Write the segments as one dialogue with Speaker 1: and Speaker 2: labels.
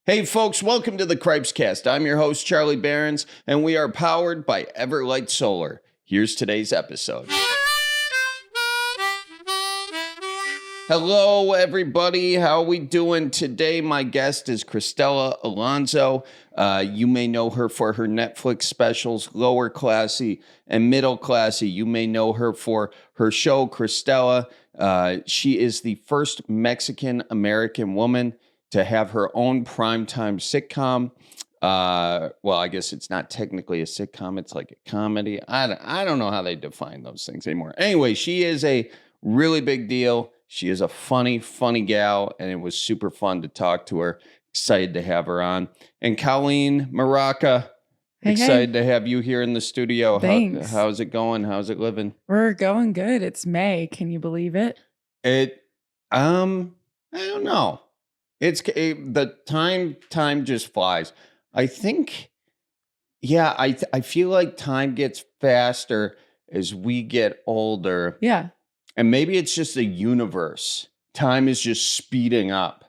Speaker 1: Hey folks, welcome to the Cripescast. I'm your host, Charlie Behrens, and we are powered by Everlight Solar. Here's today's episode. Hello, everybody. How are we doing today? My guest is Cristela Alonzo. You may know her for her Netflix specials, Lower Classy and Middle Classy. You may know her for her show, Cristela. She is the first Mexican-American woman to have her own primetime sitcom. Well, I guess it's not technically a sitcom. It's like a comedy. I don't know how they define those things anymore. Anyway, she is a really big deal. She is a funny gal, and it was super fun to talk to her. Excited to have her on. And Colleen Maraca, excited to have you here in the studio.
Speaker 2: Thanks.
Speaker 1: How's it going? How's it living?
Speaker 2: We're going good. It's May. Can you believe it?
Speaker 1: I don't know. The time just flies. I think, I feel like time gets faster as we get older.
Speaker 2: Yeah.
Speaker 1: And maybe it's just the universe. Time is just speeding up,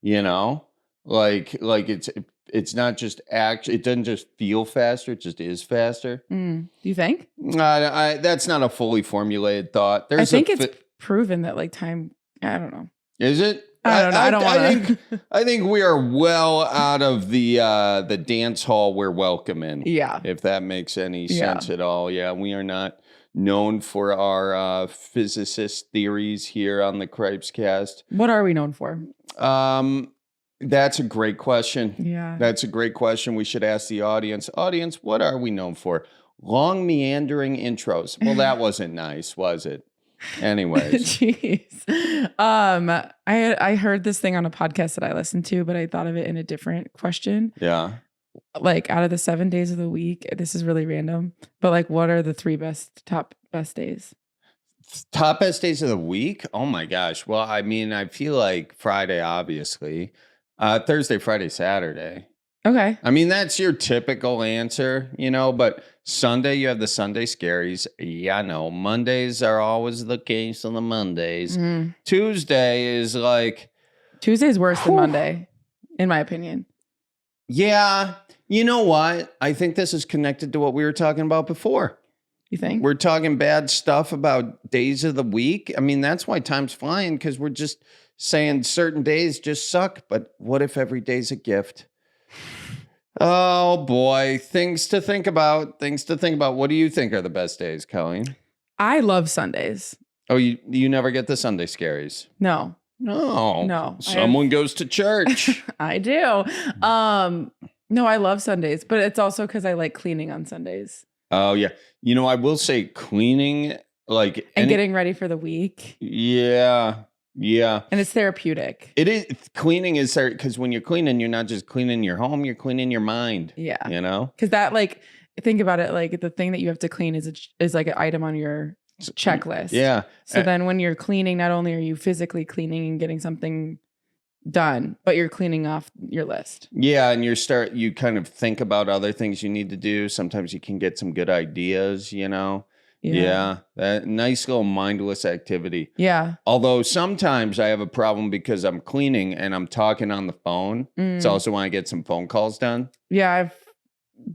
Speaker 1: you know? Like it's not just it doesn't just feel faster, it just is faster.
Speaker 2: Do you think?
Speaker 1: That's not a fully formulated thought.
Speaker 2: I think it's proven that like time, I don't know.
Speaker 1: Is it?
Speaker 2: I don't know. I don't want to.
Speaker 1: I think we are well out of the dance hall we're welcome in.
Speaker 2: Yeah.
Speaker 1: If that makes any sense at all. Yeah, we are not known for our physicist theories here on the Cripescast.
Speaker 2: What are we known for?
Speaker 1: That's a great question.
Speaker 2: Yeah.
Speaker 1: That's a great question. We should ask the audience. Audience, what are we known for? Long meandering intros. Well, that wasn't nice, was it? Anyways.
Speaker 2: Jeez. I heard this thing on a podcast that I listened to, but I thought of it in a different question.
Speaker 1: Yeah.
Speaker 2: Like out of the 7 days of the week, this is really random, but like what are the top best days?
Speaker 1: Top best days of the week? Oh my gosh. Well, I mean, I feel like Friday, obviously. Thursday, Friday, Saturday.
Speaker 2: Okay.
Speaker 1: I mean, that's your typical answer, you know, but Sunday, you have the Sunday scaries. Yeah, I know. Mondays are always the case on the Mondays.
Speaker 2: Mm-hmm.
Speaker 1: Tuesday is like...
Speaker 2: Tuesday's worse than Monday, in my opinion.
Speaker 1: Yeah. You know what? I think this is connected to what we were talking about before.
Speaker 2: You think?
Speaker 1: We're talking bad stuff about days of the week. I mean, that's why time's flying, because we're just saying certain days just suck. But what if every day's a gift? Oh, boy. Things to think about. What do you think are the best days, Colleen?
Speaker 2: I love Sundays.
Speaker 1: Oh, you never get the Sunday scaries?
Speaker 2: No.
Speaker 1: Someone goes to church.
Speaker 2: I do. No, I love Sundays, but it's also because I like cleaning on Sundays.
Speaker 1: Oh, yeah. You know, I will say cleaning, like...
Speaker 2: And getting ready for the week.
Speaker 1: Yeah. Yeah.
Speaker 2: And it's therapeutic.
Speaker 1: It is. Cleaning is there because when you're cleaning, you're not just cleaning your home, you're cleaning your mind.
Speaker 2: Yeah.
Speaker 1: You know?
Speaker 2: Because that, like, think about it, like the thing that you have to clean is like an item on your checklist.
Speaker 1: Yeah.
Speaker 2: So then when you're cleaning, not only are you physically cleaning and getting something done, but you're cleaning off your list.
Speaker 1: Yeah. And you kind of think about other things you need to do. Sometimes you can get some good ideas, you know? Yeah. That nice little mindless activity.
Speaker 2: Yeah.
Speaker 1: Although sometimes I have a problem because I'm cleaning and I'm talking on the phone. It's also when I get some phone calls done.
Speaker 2: Yeah. I've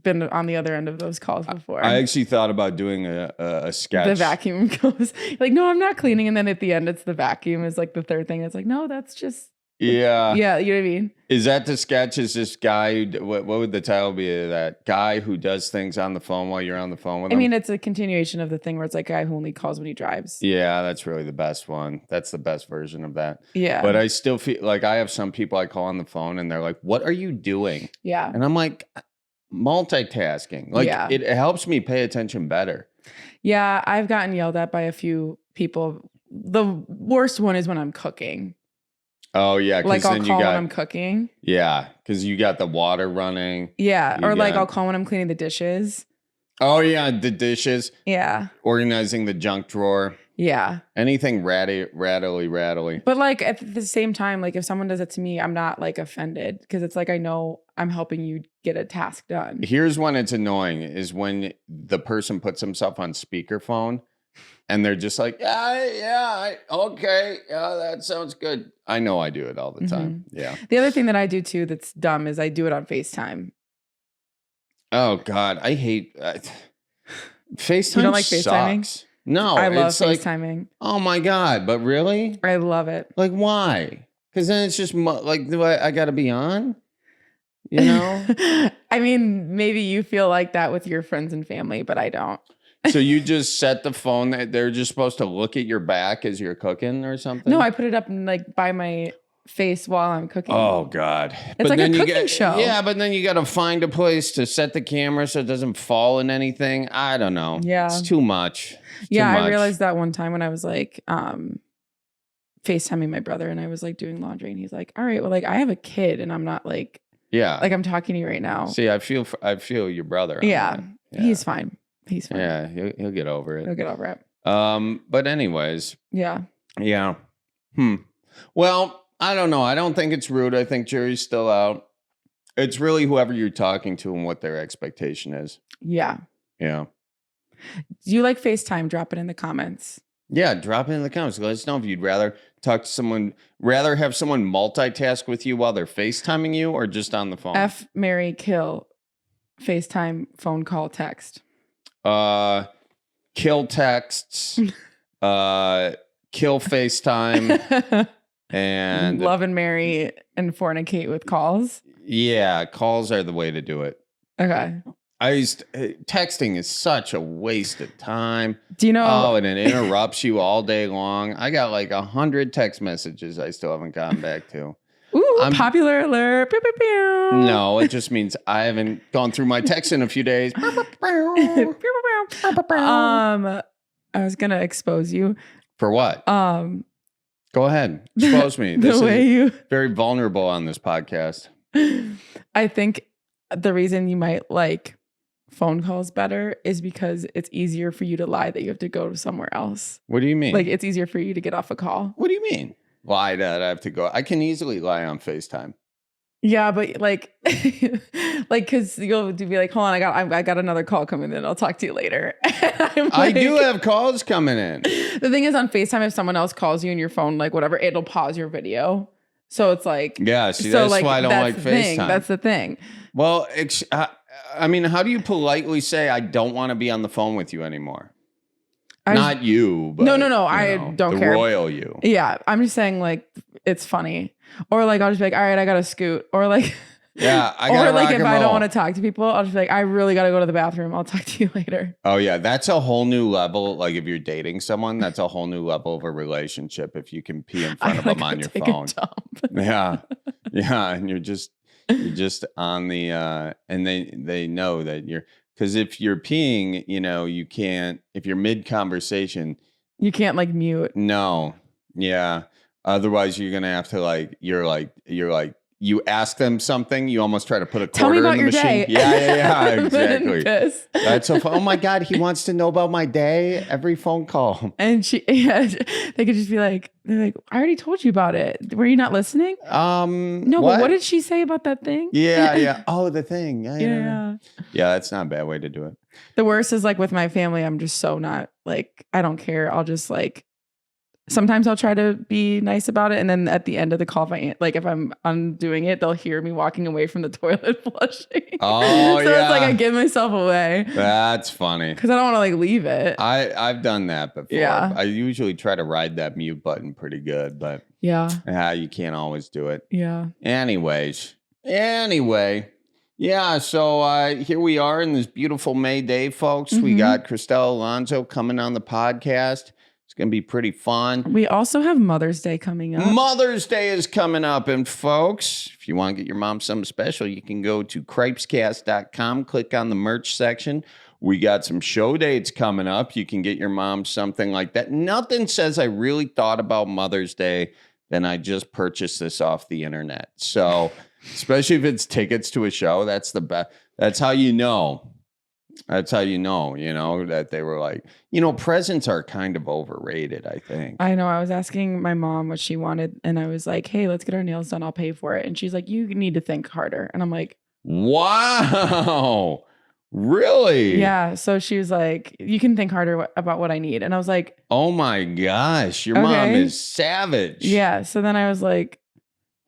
Speaker 2: been on the other end of those calls before.
Speaker 1: I actually thought about doing a sketch.
Speaker 2: The vacuum goes like, no, I'm not cleaning. And then at the end, it's the vacuum is like the third thing. It's like, no, that's just.
Speaker 1: Yeah.
Speaker 2: Yeah. You know what I mean?
Speaker 1: Is that the sketch? Is this guy, what would the title be of that? Guy who does things on the phone while you're on the phone with him?
Speaker 2: I mean, it's a continuation of the thing where it's like a guy who only calls when he drives.
Speaker 1: Yeah, that's really the best one. That's the best version of that.
Speaker 2: Yeah.
Speaker 1: But I still feel like I have some people I call on the phone and they're like, what are you doing?
Speaker 2: Yeah.
Speaker 1: And I'm like, multitasking. Like it helps me pay attention better.
Speaker 2: Yeah. I've gotten yelled at by a few people. The worst one is when I'm cooking.
Speaker 1: Oh, yeah.
Speaker 2: Like I'll call when I'm cooking.
Speaker 1: Yeah. Because you got the water running.
Speaker 2: Yeah. Or like I'll call when I'm cleaning the dishes.
Speaker 1: Oh, yeah. The dishes.
Speaker 2: Yeah.
Speaker 1: Organizing the junk drawer.
Speaker 2: Yeah.
Speaker 1: Anything rattly.
Speaker 2: But like at the same time, like if someone does it to me, I'm not like offended because it's like I know I'm helping you get a task done.
Speaker 1: Here's when it's annoying is when the person puts himself on speakerphone And they're just like, okay, yeah, that sounds good. I know I do it all the time. Yeah.
Speaker 2: The other thing that I do too that's dumb is I do it on FaceTime.
Speaker 1: Oh God, I hate FaceTime.
Speaker 2: You don't like FaceTiming?
Speaker 1: Sucks. No,
Speaker 2: I love
Speaker 1: it's like,
Speaker 2: FaceTiming.
Speaker 1: oh my God, but really?
Speaker 2: I love it.
Speaker 1: Like, why? Because then it's just like, do I got to be on? You know?
Speaker 2: I mean, maybe you feel like that with your friends and family, but I don't.
Speaker 1: So you just set the phone that they're just supposed to look at your back as you're cooking or something?
Speaker 2: No, I put it up like by my face while I'm cooking.
Speaker 1: Oh God.
Speaker 2: It's like a cooking show.
Speaker 1: Yeah, but then you got to find a place to set the camera so it doesn't fall in anything. I don't know.
Speaker 2: Yeah.
Speaker 1: It's too much.
Speaker 2: I realized that one time when I was like FaceTiming my brother and I was like doing laundry and he's like, all right, well, like I have a kid and I'm not like, like I'm talking to you right now.
Speaker 1: See, I feel your brother.
Speaker 2: Yeah. He's fine. He's fine.
Speaker 1: Yeah, he'll get over it.
Speaker 2: He'll get over it.
Speaker 1: But anyways.
Speaker 2: Yeah.
Speaker 1: Yeah. Well, I don't know. I don't think it's rude. I think jury's still out. It's really whoever you're talking to and what their expectation is.
Speaker 2: Yeah.
Speaker 1: Yeah.
Speaker 2: Do you like FaceTime? Drop it in the comments.
Speaker 1: Yeah, drop it in the comments. Let us know if you'd rather talk to someone, rather have someone multitask with you while they're FaceTiming you or just on the phone.
Speaker 2: F, marry, kill, FaceTime, phone call, text.
Speaker 1: Kill texts, kill FaceTime, and
Speaker 2: love and marry and fornicate with calls.
Speaker 1: Yeah, calls are the way to do it.
Speaker 2: Okay.
Speaker 1: Texting is such a waste of time.
Speaker 2: Do you know?
Speaker 1: Oh, and it interrupts you all day long. I got like 100 text messages I still haven't gotten back to.
Speaker 2: Ooh, popular alert. Pew, pew, pew.
Speaker 1: No, it just means I haven't gone through my text in a few days.
Speaker 2: I was gonna expose you.
Speaker 1: For what? Go ahead. Expose me. This is very vulnerable on this podcast.
Speaker 2: I think the reason you might like phone calls better is because it's easier for you to lie that you have to go somewhere else.
Speaker 1: What do you mean?
Speaker 2: Like it's easier for you to get off a call.
Speaker 1: What do you mean? Lie that I have to go. I can easily lie on FaceTime.
Speaker 2: Yeah, but like, because you'll be like, hold on, I got another call coming in. I'll talk to you later.
Speaker 1: I do have calls coming in.
Speaker 2: The thing is, on FaceTime, if someone else calls you on your phone, like whatever, it'll pause your video. So it's like,
Speaker 1: yeah. See, that's why I don't like FaceTime.
Speaker 2: That's the thing.
Speaker 1: Well, I mean, how do you politely say I don't want to be on the phone with you anymore? Not you, but
Speaker 2: no. I don't care.
Speaker 1: The royal you.
Speaker 2: Yeah, I'm just saying like it's funny, or like I'll just be like, all right, I gotta scoot, or like,
Speaker 1: yeah, I gotta
Speaker 2: or like
Speaker 1: rock
Speaker 2: if
Speaker 1: and
Speaker 2: I don't
Speaker 1: roll.
Speaker 2: want to talk to people, I'll just be like, I really gotta go to the bathroom. I'll talk to you later.
Speaker 1: Oh yeah, that's a whole new level. Like if you're dating someone, that's a whole new level of a relationship. If you can pee in front of them on your phone. Yeah, and you're just on the and they know that you're. Because if you're peeing, you can't, if you're mid-conversation.
Speaker 2: You can't like mute.
Speaker 1: No. Yeah. Otherwise, you're going to have to you ask them something, you almost try to put a quarter in the machine.
Speaker 2: Day.
Speaker 1: Yeah, exactly. That's so fun. Oh my God, he wants to know about my day every phone call.
Speaker 2: And they could just be like, I already told you about it. Were you not listening? No, but what did she say about that thing?
Speaker 1: Yeah. Oh, the thing.
Speaker 2: Yeah.
Speaker 1: Yeah, that's not a bad way to do it.
Speaker 2: The worst is like with my family, I'm just so not like, I don't care. I'll just like, sometimes I'll try to be nice about it. And then at the end of the call, if I'm undoing it, they'll hear me walking away from the toilet flushing.
Speaker 1: Oh,
Speaker 2: so it's like I give myself away.
Speaker 1: That's funny.
Speaker 2: Because I don't want to like leave it.
Speaker 1: I've done that before.
Speaker 2: Yeah.
Speaker 1: I usually try to ride that mute button pretty good, but you can't always do it.
Speaker 2: Yeah.
Speaker 1: Anyway. Yeah, so here we are in this beautiful May day, folks. We got Cristela Alonzo coming on the podcast. It's going to be pretty fun.
Speaker 2: We also have Mother's Day coming up.
Speaker 1: Mother's Day is coming up. And folks, if you want to get your mom something special, you can go to Cripescast.com, click on the merch section. We got some show dates coming up. You can get your mom something like that. Nothing says I really thought about Mother's Day than I just purchased this off the internet. So, especially if it's tickets to a show, that's the best. That's how you know. That's how you know, that they were like, presents are kind of overrated, I think.
Speaker 2: I know. I was asking my mom what she wanted, and I was like, hey, let's get our nails done. I'll pay for it. And she's like, you need to think harder. And I'm like,
Speaker 1: wow. Really?
Speaker 2: Yeah. So she was like, you can think harder about what I need. And I was like,
Speaker 1: oh my gosh, your mom
Speaker 2: Okay.
Speaker 1: is savage.
Speaker 2: yeah. So then I was like,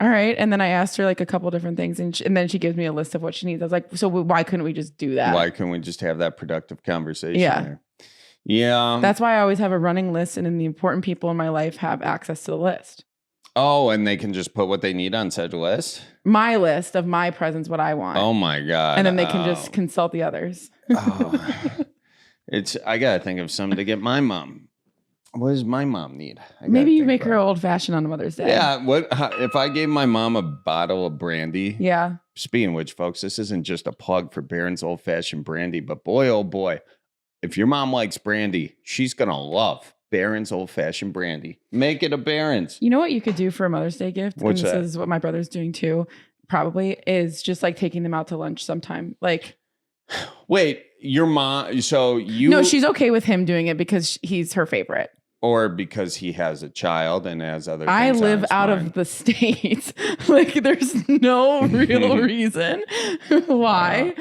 Speaker 2: all right. And then I asked her like a couple different things, and then she gives me a list of what she needs. I was like, so why couldn't we just do that?
Speaker 1: Why couldn't we just have that productive conversation
Speaker 2: Yeah.
Speaker 1: there? Yeah.
Speaker 2: That's why I always have a running list, and then the important people in my life have access to the list.
Speaker 1: Oh, and they can just put what they need on said list?
Speaker 2: My list of my presents, what I want.
Speaker 1: Oh my God.
Speaker 2: And then they can just consult the others.
Speaker 1: I got to think of something to get my mom. What does my mom need?
Speaker 2: Maybe you make her old fashioned on Mother's Day.
Speaker 1: Yeah. If I gave my mom a bottle of brandy?
Speaker 2: Yeah.
Speaker 1: Speaking of which, folks, this isn't just a plug for Barron's Old Fashioned Brandy, but boy, oh boy, if your mom likes brandy, she's going to love Barron's Old Fashioned Brandy. Make it a Barron's.
Speaker 2: You know what you could do for a Mother's Day gift?
Speaker 1: What's
Speaker 2: and this
Speaker 1: that?
Speaker 2: is what my brother's doing too, probably, is just like taking them out to lunch sometime. Like,
Speaker 1: wait, your mom, so you.
Speaker 2: No, she's okay with him doing it because he's her favorite.
Speaker 1: Or because he has a child and has other things
Speaker 2: I live
Speaker 1: on his
Speaker 2: out
Speaker 1: mind.
Speaker 2: of the States. Like, there's no real reason why.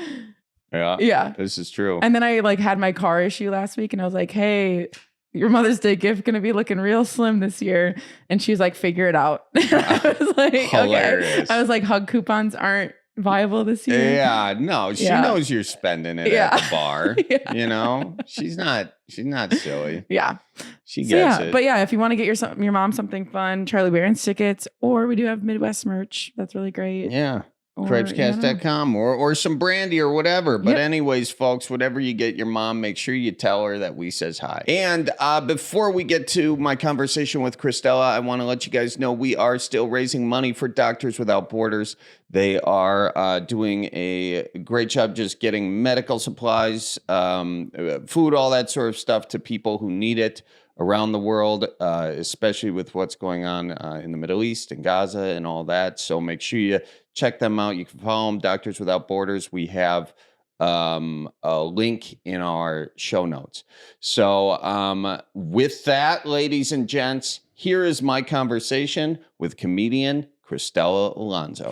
Speaker 1: Yeah.
Speaker 2: Yeah.
Speaker 1: This is true.
Speaker 2: And then I like had my car issue last week, and I was like, hey, your Mother's Day gift going to be looking real slim this year. And she's like, figure it out. I was like,
Speaker 1: Hilarious.
Speaker 2: okay. I was like, hug coupons aren't viable this year.
Speaker 1: Yeah, no, she knows you're spending it at the bar.
Speaker 2: Yeah.
Speaker 1: You know, she's not silly.
Speaker 2: Yeah.
Speaker 1: She gets it.
Speaker 2: But yeah, if you want to get your mom something fun, Charlie Barron's tickets, or we do have Midwest merch. That's really great.
Speaker 1: Yeah.
Speaker 2: Or,
Speaker 1: Cripescast.com or some brandy or whatever. But
Speaker 2: Yep.
Speaker 1: anyways, folks, whatever you get your mom, make sure you tell her that we says hi. And before we get to my conversation with Cristela, I want to let you guys know we are still raising money for Doctors Without Borders. They are doing a great job just getting medical supplies, food, all that sort of stuff to people who need it around the world, especially with what's going on in the Middle East and Gaza and all that. So make sure you check them out. You can follow them, Doctors Without Borders. We have a link in our show notes. So with that, ladies and gents, here is my conversation with comedian Cristela Alonzo.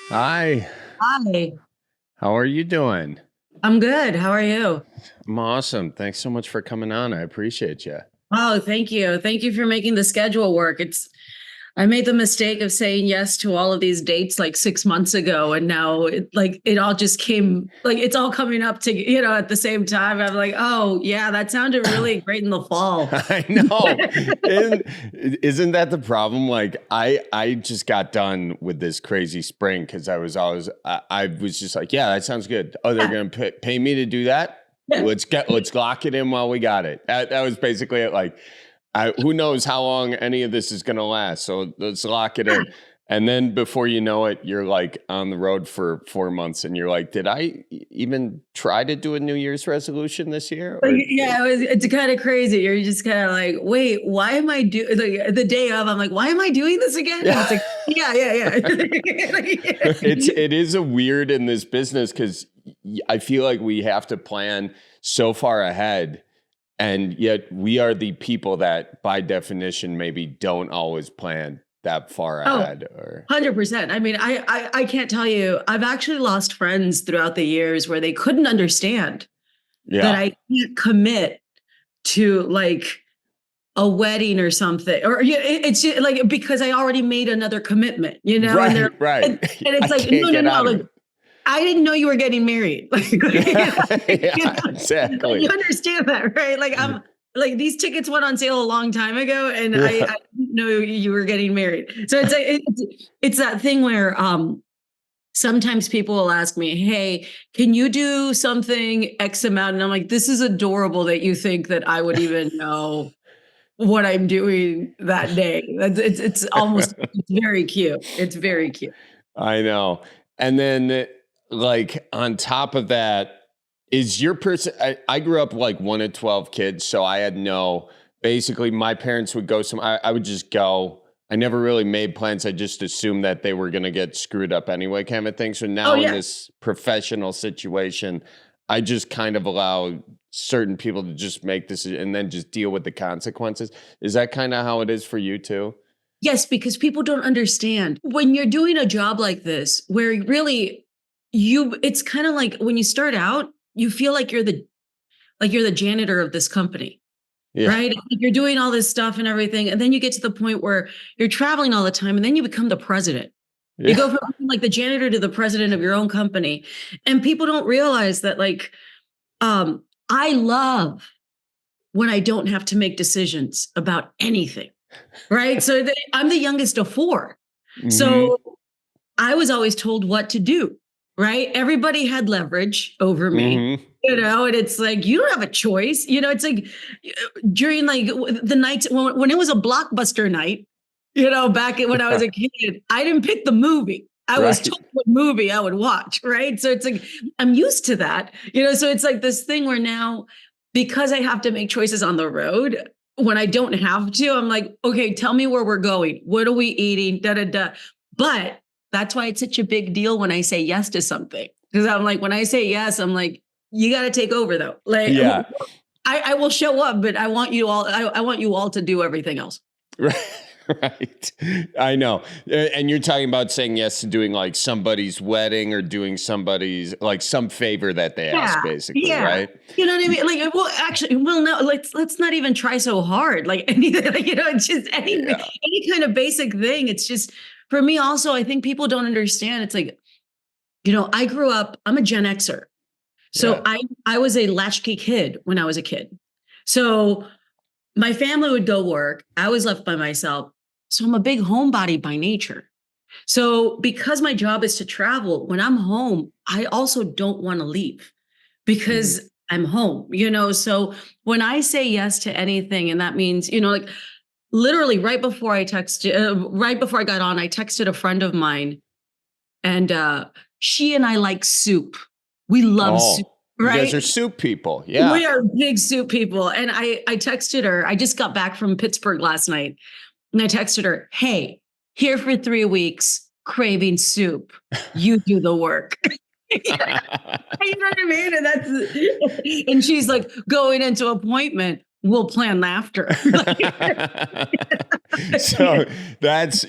Speaker 1: Hi.
Speaker 3: Hi,
Speaker 1: How are you doing?
Speaker 3: I'm good. How are you?
Speaker 1: I'm awesome. Thanks so much for coming on. I appreciate you.
Speaker 3: Oh, thank you. Thank you for making the schedule work. I made the mistake of saying yes to all of these dates like 6 months ago. And now it all just came, like, it's all coming up to, at the same time. I'm like, oh yeah, that sounded really great in the fall.
Speaker 1: I know. Isn't that the problem? Like I just got done with this crazy spring because I was just like, yeah, that sounds good. Oh, they're going to pay me to do that? Let's lock it in while we got it. That was basically it. Like, who knows how long any of this is going to last. So let's lock it in. And then before you know it, you're like on the road for 4 months and you're like, did I even try to do a New Year's resolution this year? Or-
Speaker 3: Yeah, it's kind of crazy. You're just kind of like, wait, why am I doing the day of? I'm like, why am I doing this again?
Speaker 1: Yeah.
Speaker 3: It's like, yeah.
Speaker 1: It is a weird in this business because I feel like we have to plan so far ahead. And yet we are the people that by definition maybe don't always plan that far ahead.
Speaker 3: 100%. I mean, I can't tell you, I've actually lost friends throughout the years where they couldn't understand that I can't commit to like a wedding or something, or it's just like, because I already made another commitment,
Speaker 1: Right, right.
Speaker 3: And it's like, no, like, I didn't know you were getting married.
Speaker 1: Exactly.
Speaker 3: You understand that, right? Like, I'm like, these tickets went on sale a long time ago, and I didn't know you were getting married. So it's that thing where sometimes people will ask me, hey, can you do something X amount? And I'm like, this is adorable that you think that I would even know what I'm doing that day. It's almost it's very cute. It's very cute.
Speaker 1: I know. And then like on top of that, is your person, I grew up like 1 of 12 kids. So I had basically my parents would go I would just go. I never really made plans. I just assumed that they were going to get screwed up anyway, kind of thing. So now in this professional situation, I just kind of allow certain people to just make this and then just deal with the consequences. Is that kind of how it is for you too?
Speaker 3: Yes, because people don't understand when you're doing a job like this, where really it's kind of like when you start out, you feel like you're the janitor of this company. Yeah. Right. You're doing all this stuff and everything. And then you get to the point where you're traveling all the time and then you become the president. Yeah. You go from like the janitor to the president of your own company. And people don't realize that like, I love when I don't have to make decisions about anything. Right. So I'm the youngest of 4. Mm-hmm. So I was always told what to do. Right. Everybody had leverage over me. Mm-hmm. And it's like, you don't have a choice. It's like during like the nights when it was a blockbuster night, back when I was a kid, I didn't pick the movie. I was told what movie I would watch. Right. So it's like, I'm used to that, so it's like this thing where now, because I have to make choices on the road, when I don't have to, I'm like, okay, tell me where we're going. What are we eating? But that's why it's such a big deal when I say yes to something. Because I'm like, when I say yes, I'm like, you got to take over though. Like, yeah. I will show up, but I want you all to do everything else.
Speaker 1: Right. I know. And you're talking about saying yes to doing like somebody's wedding or doing somebody's like some favor that they ask, basically. Yeah. Right.
Speaker 3: You know what I mean? Like, well, actually, no, let's not even try so hard. Like anything, it's just any kind of basic thing. It's just, for me also, I think people don't understand. It's like, I grew up, I'm a Gen Xer. So I was a latchkey kid when I was a kid. So my family would go work. I was left by myself. So I'm a big homebody by nature. So because my job is to travel, when I'm home, I also don't want to leave because I'm home, So when I say yes to anything, and that means, like literally right before I got on, I texted a friend of mine and she and I like soup. We love soup, right?
Speaker 1: You guys are soup people. Yeah.
Speaker 3: We are big soup people. And I texted her. I just got back from Pittsburgh last night. And I texted her, hey, here for 3 weeks, craving soup. You do the work. You know what I mean? And she's like, going into appointment, we'll plan after.
Speaker 1: So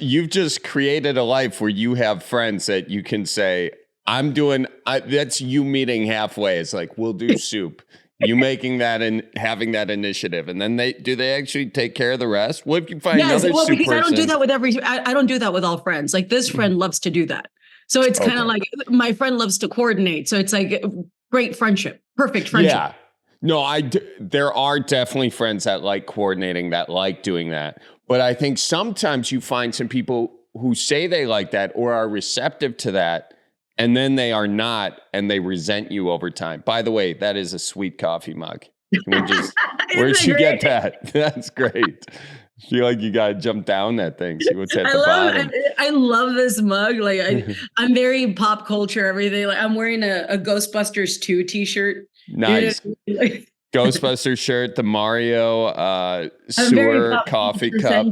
Speaker 1: you've just created a life where you have friends that you can say, that's you meeting halfway. It's like, we'll do soup. You making that and having that initiative. And then do they actually take care of the rest? What if you find another soup person?
Speaker 3: Because I don't do that I don't do that with all friends. Like this friend loves to do that. So it's kind of like my friend loves to coordinate. So it's like great friendship, perfect friendship.
Speaker 1: Yeah. No, there are definitely friends that like coordinating, that like doing that. But I think sometimes you find some people who say they like that or are receptive to that, and then they are not, and they resent you over time. By the way, that is a sweet coffee mug. Where'd you get that? That's great. I feel like you got to jump down that thing, see what's at the bottom.
Speaker 3: I love this mug. Like I'm very pop culture, everything. Like I'm wearing a Ghostbusters 2 t-shirt.
Speaker 1: Nice. Ghostbusters shirt, the Mario sewer coffee cup.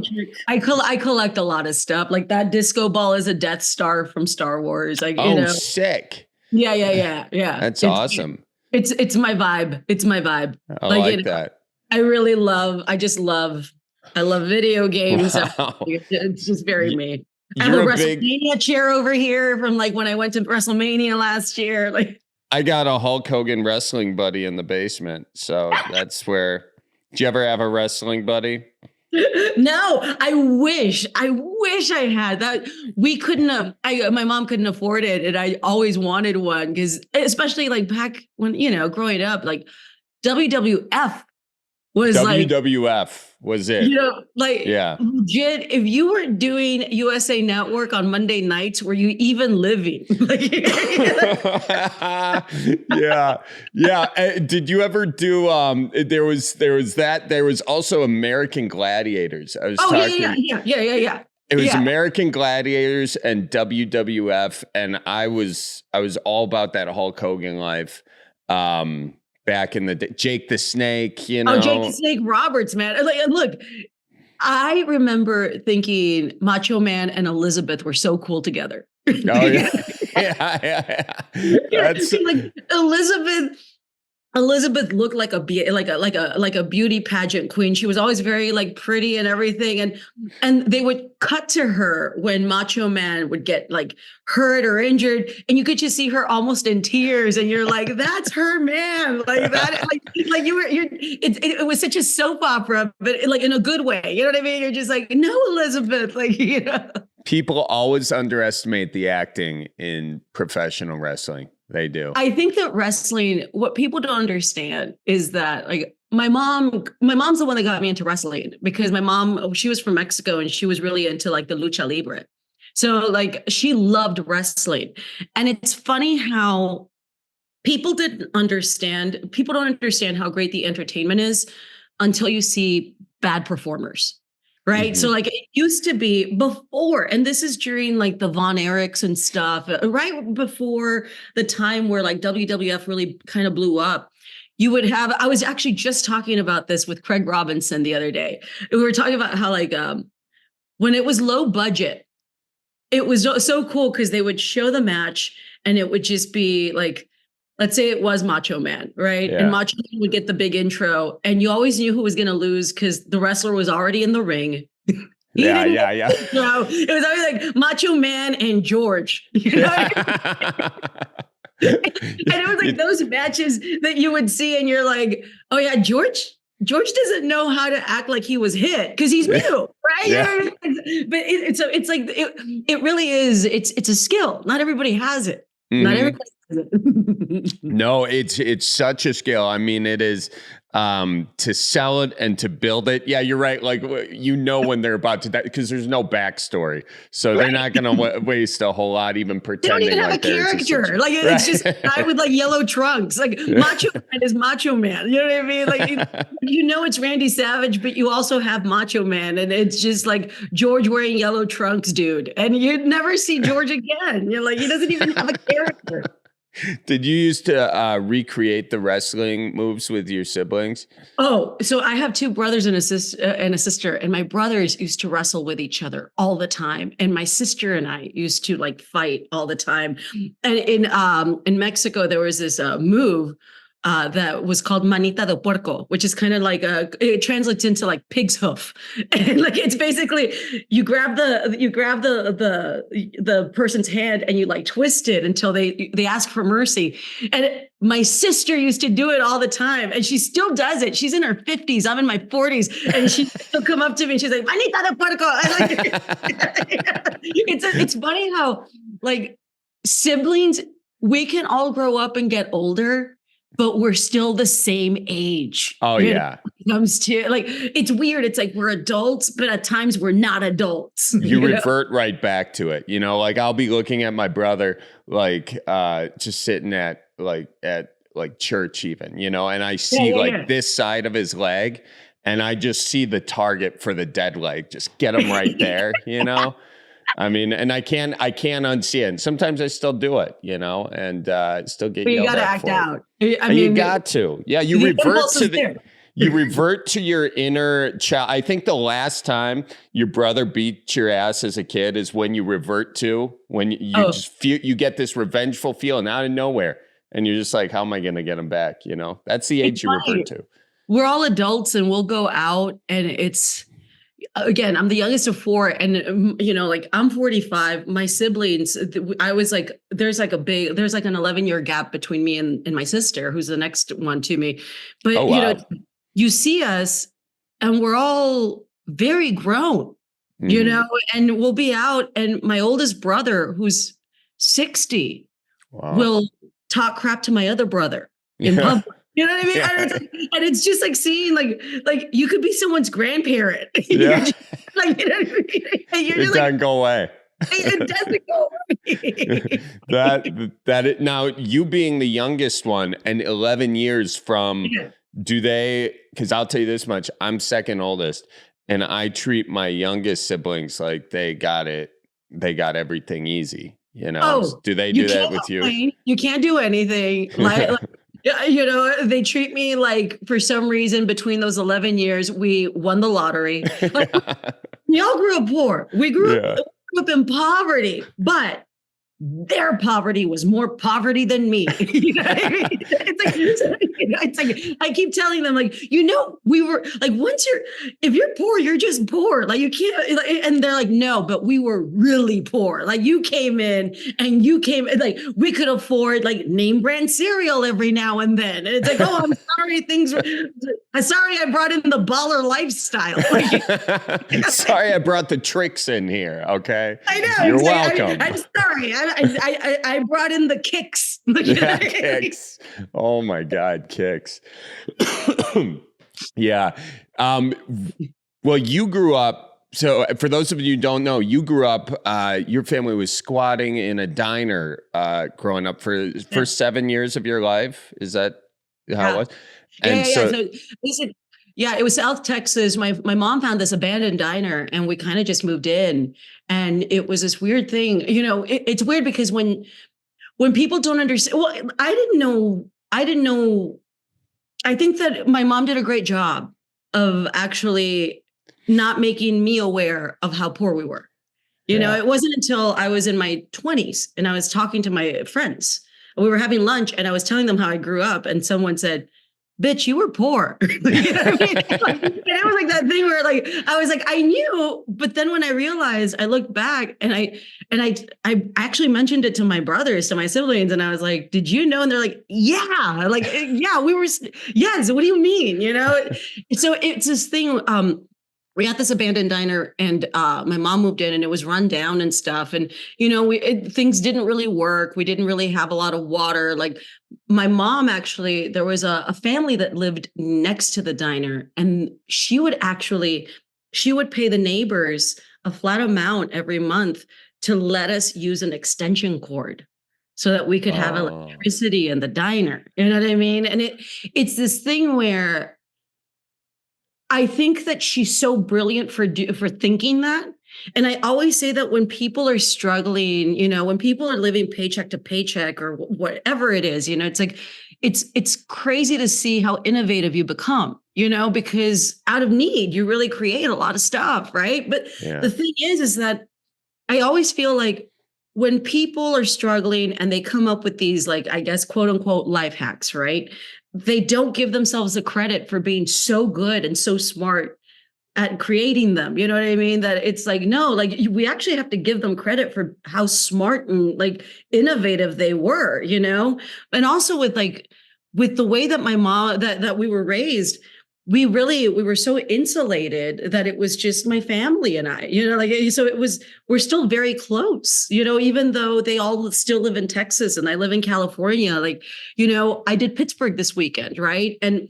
Speaker 3: I collect a lot of stuff. Like that disco ball is a Death Star from Star Wars. Like,
Speaker 1: sick.
Speaker 3: Yeah.
Speaker 1: That's awesome.
Speaker 3: It's my vibe. It's my vibe.
Speaker 1: I like that.
Speaker 3: I love video games. Wow. It's just very me. I have a WrestleMania chair over here from like when I went to WrestleMania last year. Like
Speaker 1: I got a Hulk Hogan wrestling buddy in the basement. So that's where. Did you ever have a wrestling buddy?
Speaker 3: No, I wish I had that. We couldn't have, my mom couldn't afford it. And I always wanted one because especially like back when, growing up, like WWF was was it.
Speaker 1: Legit,
Speaker 3: if you were doing USA Network on Monday nights, were you even living?
Speaker 1: Yeah. Did you ever do, there was also American Gladiators. I was talking.
Speaker 3: Yeah.
Speaker 1: It was American Gladiators and WWF. And I was all about that Hulk Hogan life. Back in the day, Jake the Snake, Jake
Speaker 3: the Snake Roberts, man. Look, I remember thinking Macho Man and Elizabeth were so cool together.
Speaker 1: Oh yeah. Yeah.
Speaker 3: That's like Elizabeth. Elizabeth looked like a beauty pageant queen. She was always very like pretty and everything. And they would cut to her when Macho Man would get like hurt or injured, and you could just see her almost in tears. And you're like, that's her man, like that. Like it was such a soap opera, but like in a good way. You know what I mean? You're just like, no, Elizabeth, like, you know.
Speaker 1: People always underestimate the acting in professional wrestling. They do.
Speaker 3: I think that wrestling, what people don't understand is that like my mom's the one that got me into wrestling, because my mom, she was from Mexico and she was really into like the lucha libre. So like she loved wrestling. And it's funny how people don't understand how great the entertainment is until you see bad performers. Right. Mm-hmm. So like it used to be before, and this is during like the Von Erichs and stuff, right before the time where like WWF really kind of blew up. You would have, I was actually just talking about this with Craig Robinson the other day. We were talking about how like when it was low budget, it was so cool because they would show the match and it would just be like, let's say it was Macho Man, right? Yeah. And Macho Man would get the big intro, and you always knew who was going to lose because the wrestler was already in the ring.
Speaker 1: Yeah.
Speaker 3: So it was always like Macho Man and George. You know what I mean? And it was like those matches that you would see, and you're like, oh yeah, George doesn't know how to act like he was hit because he's new, right? Yeah. You know what I mean? But it's like it really is. It's a skill. Not everybody has it. Mm-hmm. Not everybody.
Speaker 1: No, it's such a skill. I mean, it is to sell it and to build it. Yeah, you're right. Like, you know, when they're about to die, because there's no backstory, so they're not going to waste a whole lot even pretending.
Speaker 3: They don't even
Speaker 1: like
Speaker 3: have a character. Like it's just a guy with like yellow trunks. Like Macho Man is Macho Man. You know what I mean? Like you know it's Randy Savage, but you also have Macho Man, and it's just like George wearing yellow trunks, dude. And you'd never see George again. You're like, he doesn't even have a character.
Speaker 1: Did you used to recreate the wrestling moves with your siblings?
Speaker 3: Oh, so I have two brothers and a sister, and my brothers used to wrestle with each other all the time, and my sister and I used to like fight all the time. And in Mexico, there was this move that was called manita de puerco, which is kind of like it translates into like pig's hoof. And like it's basically you grab the person's hand and you like twist it until they ask for mercy. And my sister used to do it all the time, and she still does it. She's in her 50s. I'm in my 40s, and she'll come up to me and she's like, manita de puerco. It's funny how like siblings, we can all grow up and get older, but we're still the same age.
Speaker 1: Oh, yeah.
Speaker 3: When it comes to like, it's weird. It's like we're adults, but at times we're not adults.
Speaker 1: You revert right back to it. You know, like I'll be looking at my brother, like just sitting at church even, you know, and I see this side of his leg, and I just see the target for the dead leg. Just get him right there, you know? I mean, and I can't unsee it. And sometimes I still do it, you know, and still get yelled at. You got to act out. I mean, you got to. Yeah, you revert to your inner child. I think the last time your brother beat your ass as a kid is when you revert to when you just feel you get this revengeful feeling out of nowhere, and you're just like, how am I going to get him back? You know, that's the age you revert to.
Speaker 3: We're all adults, and we'll go out, and it's. Again, I'm the youngest of four, and you know, like I'm 45. My siblings, I was like, there's like an 11-year gap between me and my sister, who's the next one to me. But you know, you see us, and we're all very grown, you know, and we'll be out, and my oldest brother, who's 60, will talk crap to my other brother in public. You know what I mean? Yeah. And it's just like seeing like you could be someone's grandparent.
Speaker 1: Yeah.
Speaker 3: Like, you know what I mean?
Speaker 1: It doesn't go away.
Speaker 3: It doesn't go
Speaker 1: away. Now, you being the youngest one and 11 years from, because I'll tell you this much, I'm second oldest, and I treat my youngest siblings like they got everything easy. You know, do they do that with you?
Speaker 3: You can't do anything. Like you know, they treat me like for some reason between those 11 years, we won the lottery. Like, we all grew up poor. We grew up in poverty, but their poverty was more poverty than me. You know what I mean? It's like I keep telling them, like, we were like, if you're poor, you're just poor. Like you can't, and they're like, no, but we were really poor. Like you came in and like we could afford like name brand cereal every now and then. And it's like, oh, I'm sorry, I'm sorry I brought in the baller lifestyle.
Speaker 1: Sorry, I brought the tricks in here. Okay,
Speaker 3: I know.
Speaker 1: You're welcome.
Speaker 3: I'm sorry. I brought in the kicks.
Speaker 1: Yeah, kicks. Oh my God, kicks. Yeah. Well, you grew up. So for those of you who don't know, you grew up, your family was squatting in a diner growing up for 7 years of your life. Is that how it was? And
Speaker 3: it was South Texas. My mom found this abandoned diner and we kind of just moved in. And it was this weird thing. It's weird because when people don't understand, well, I didn't know. I think that my mom did a great job of actually not making me aware of how poor we were. It wasn't until I was in my 20s and I was talking to my friends. We were having lunch and I was telling them how I grew up and someone said, bitch, you were poor. You know what I mean? And it was like that thing where like, I was like, I knew, but then when I realized, I looked back and I actually mentioned it to my brothers, to my siblings. And I was like, did you know? And they're like, yeah, we were, yes. What do you mean? So it's this thing, we had this abandoned diner and my mom moved in and it was run down and stuff. And, things didn't really work. We didn't really have a lot of water. Like my mom, actually, there was a family that lived next to the diner and she would pay the neighbors a flat amount every month to let us use an extension cord so that we could have electricity in the diner. You know what I mean? And it's this thing where I think that she's so brilliant for thinking that. And I always say that when people are struggling, when people are living paycheck to paycheck or whatever it is, it's like, it's crazy to see how innovative you become, because out of need, you really create a lot of stuff. Right. But the thing is that I always feel like when people are struggling and they come up with these, like, I guess, quote unquote, life hacks, right? They don't give themselves the credit for being so good and so smart at creating them. You know what I mean? That it's like, no, like we actually have to give them credit for how smart and like innovative they were, and also with the way that my mom, that we were raised, we were so insulated that it was just my family and I, so we're still very close, even though they all still live in Texas and I live in California. Like, I did Pittsburgh this weekend, right? And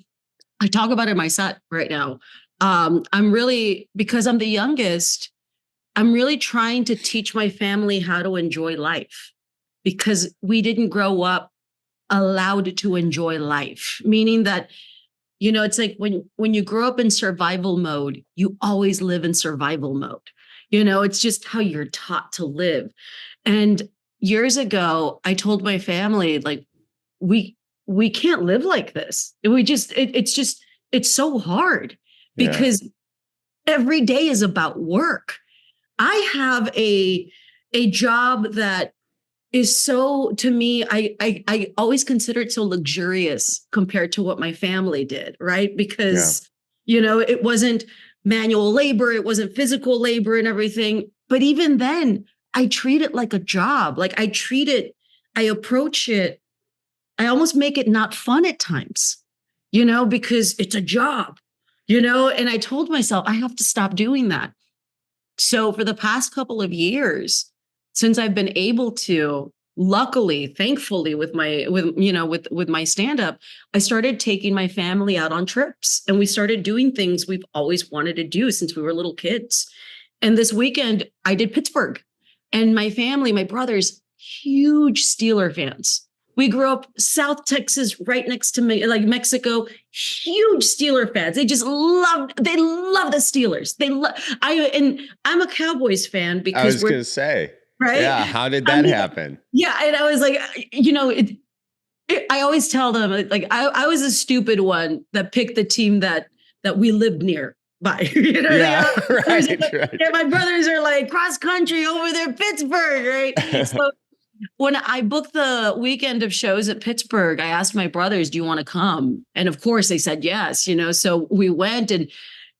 Speaker 3: I talk about it in my set right now. Because I'm the youngest, I'm really trying to teach my family how to enjoy life because we didn't grow up allowed to enjoy life, meaning that it's like when you grow up in survival mode, you always live in survival mode. It's just how you're taught to live. And years ago, I told my family, like, we can't live like this. It's so hard because every day is about work. I have a job that is so, to me, I always consider it so luxurious compared to what my family did, right? Because, it wasn't manual labor, it wasn't physical labor and everything. But even then, I treat it like a job. Like I approach it, I almost make it not fun at times, because it's a job, and I told myself I have to stop doing that. So for the past couple of years, since I've been able to, luckily, thankfully, with my stand-up, I started taking my family out on trips and we started doing things we've always wanted to do since we were little kids. And this weekend I did Pittsburgh and my family, my brothers, huge Steeler fans. We grew up South Texas, right next to me, like Mexico, huge Steeler fans. They love the Steelers. And I'm a Cowboys fan because
Speaker 1: I was going to say,
Speaker 3: right?
Speaker 1: Yeah. How did that happen?
Speaker 3: Yeah. And I was like, I always tell them, like, I was a stupid one that picked the team that we lived near by.
Speaker 1: Yeah, right.
Speaker 3: Yeah, my brothers are like cross country over there, Pittsburgh, right? So when I booked the weekend of shows at Pittsburgh, I asked my brothers, do you want to come? And of course they said yes, so we went and,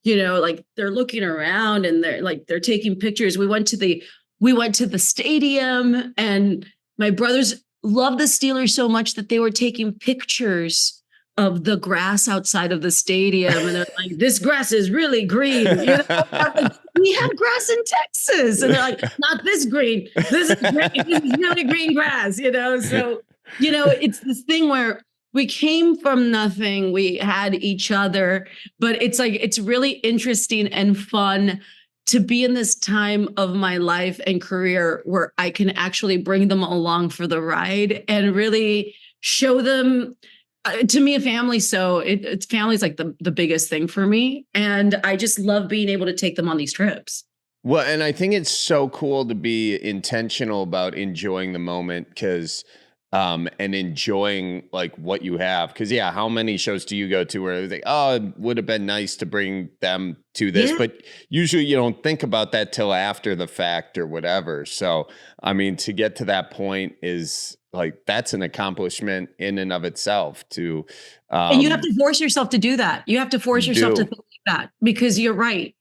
Speaker 3: like they're looking around and they're taking pictures. We went to the stadium, and my brothers loved the Steelers so much that they were taking pictures of the grass outside of the stadium. And they're like, this grass is really green. We have grass in Texas. And they're like, not this green. This is great. This is really green grass, So, it's this thing where we came from nothing. We had each other, but it's really interesting and fun to be in this time of my life and career where I can actually bring them along for the ride and really show them. To me, a family. So it's family's like the biggest thing for me. And I just love being able to take them on these trips.
Speaker 1: Well, and I think it's so cool to be intentional about enjoying the moment and enjoying like what you have. Cause how many shows do you go to where they, it would have been nice to bring them to this, but usually you don't think about that till after the fact or whatever. So, I mean, to get to that point is like, that's an accomplishment in and of itself to,
Speaker 3: and you have to force yourself to do that. You have to force yourself to think like that, because you're right.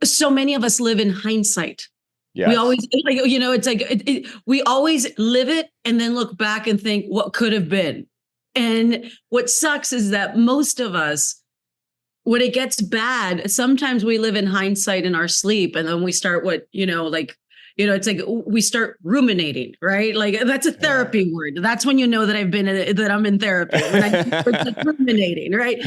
Speaker 3: So many of us live in hindsight. Yes. We always, it's like, we always live it and then look back and think what could have been. And what sucks is that most of us, when it gets bad, sometimes we live in hindsight in our sleep. And then we start it's like we start ruminating, right? Like that's a therapy word. That's when you know that that I'm in therapy. When it's ruminating, right?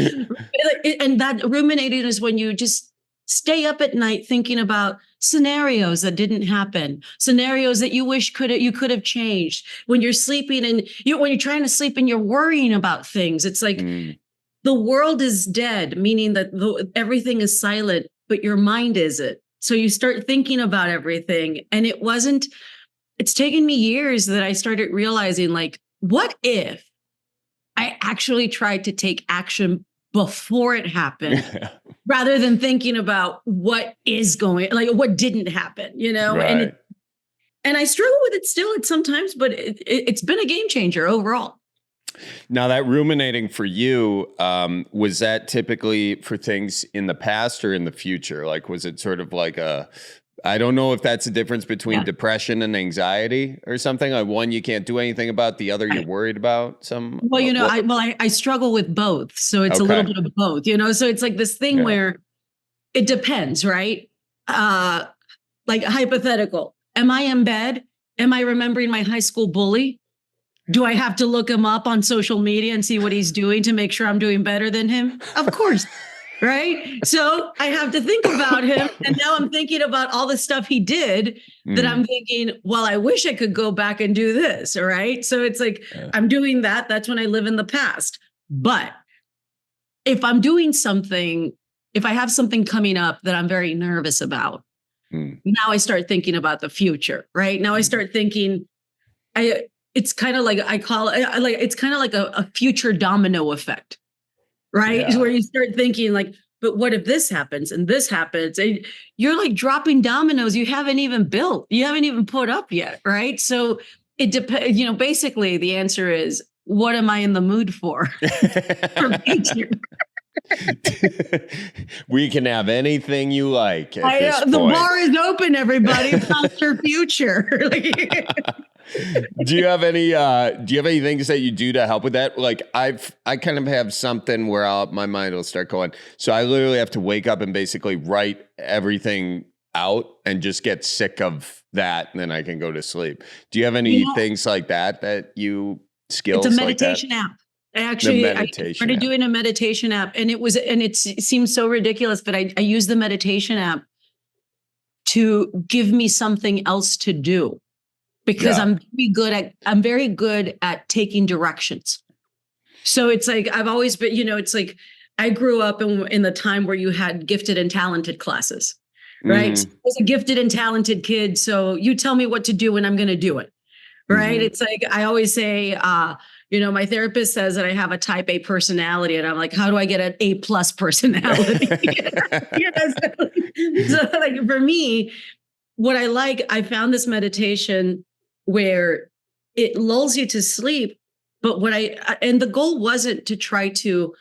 Speaker 3: And that ruminating is when you just stay up at night thinking about scenarios that didn't happen, scenarios that you wish you could have changed. When you're sleeping and when you're trying to sleep and you're worrying about things, it's like the world is dead, meaning that everything is silent, but your mind isn't. So you start thinking about everything. And it's taken me years that I started realizing, like, what if I actually tried to take action before it happened rather than thinking about what didn't happen, Right. And I struggle with it still at sometimes, but it's been a game changer overall.
Speaker 1: Now, that ruminating for you, was that typically for things in the past or in the future? Like, was it sort of like I don't know if that's the difference between depression and anxiety or something. Like one, you can't do anything about, the other you're worried about some.
Speaker 3: Well, I struggle with both. So it's a little bit of both, so it's like this thing where it depends, right? Like hypothetical. Am I in bed? Am I remembering my high school bully? Do I have to look him up on social media and see what he's doing to make sure I'm doing better than him? Of course. Right. So I have to think about him. And now I'm thinking about all the stuff he did that I'm thinking, well, I wish I could go back and do this. All right. So it's like, I'm doing that. That's when I live in the past. But if I'm doing something, if I have something coming up that I'm very nervous about, now I start thinking about the future. Right. Now I start thinking, it's kind of like, I call it it's kind of like a future domino effect, right? Yeah. Where you start thinking like, but what if this happens and this happens? And you're like dropping dominoes you haven't even built, you haven't even put up yet, right? So it depends, basically the answer is, what am I in the mood for?
Speaker 1: We can have anything you like.
Speaker 3: The bar is open, everybody. That's your future.
Speaker 1: Do you have any things that you do to help with that? Like I kind of have something where my mind will start going. So I literally have to wake up and basically write everything out and just get sick of that. And then I can go to sleep. Do you have any things like that you skills?
Speaker 3: It's a meditation app. I started doing a meditation app, and it seems so ridiculous, but I use the meditation app to give me something else to do, because I'm very good at taking directions. So it's like, I've always been, it's like, I grew up in the time where you had gifted and talented classes, right? So I was a gifted and talented kid. So you tell me what to do and I'm going to do it. Right. It's like, I always say, my therapist says that I have a type A personality, and I'm like, how do I get an A+ personality? So like for me, what I found this meditation where it lulls you to sleep. But and the goal wasn't to try to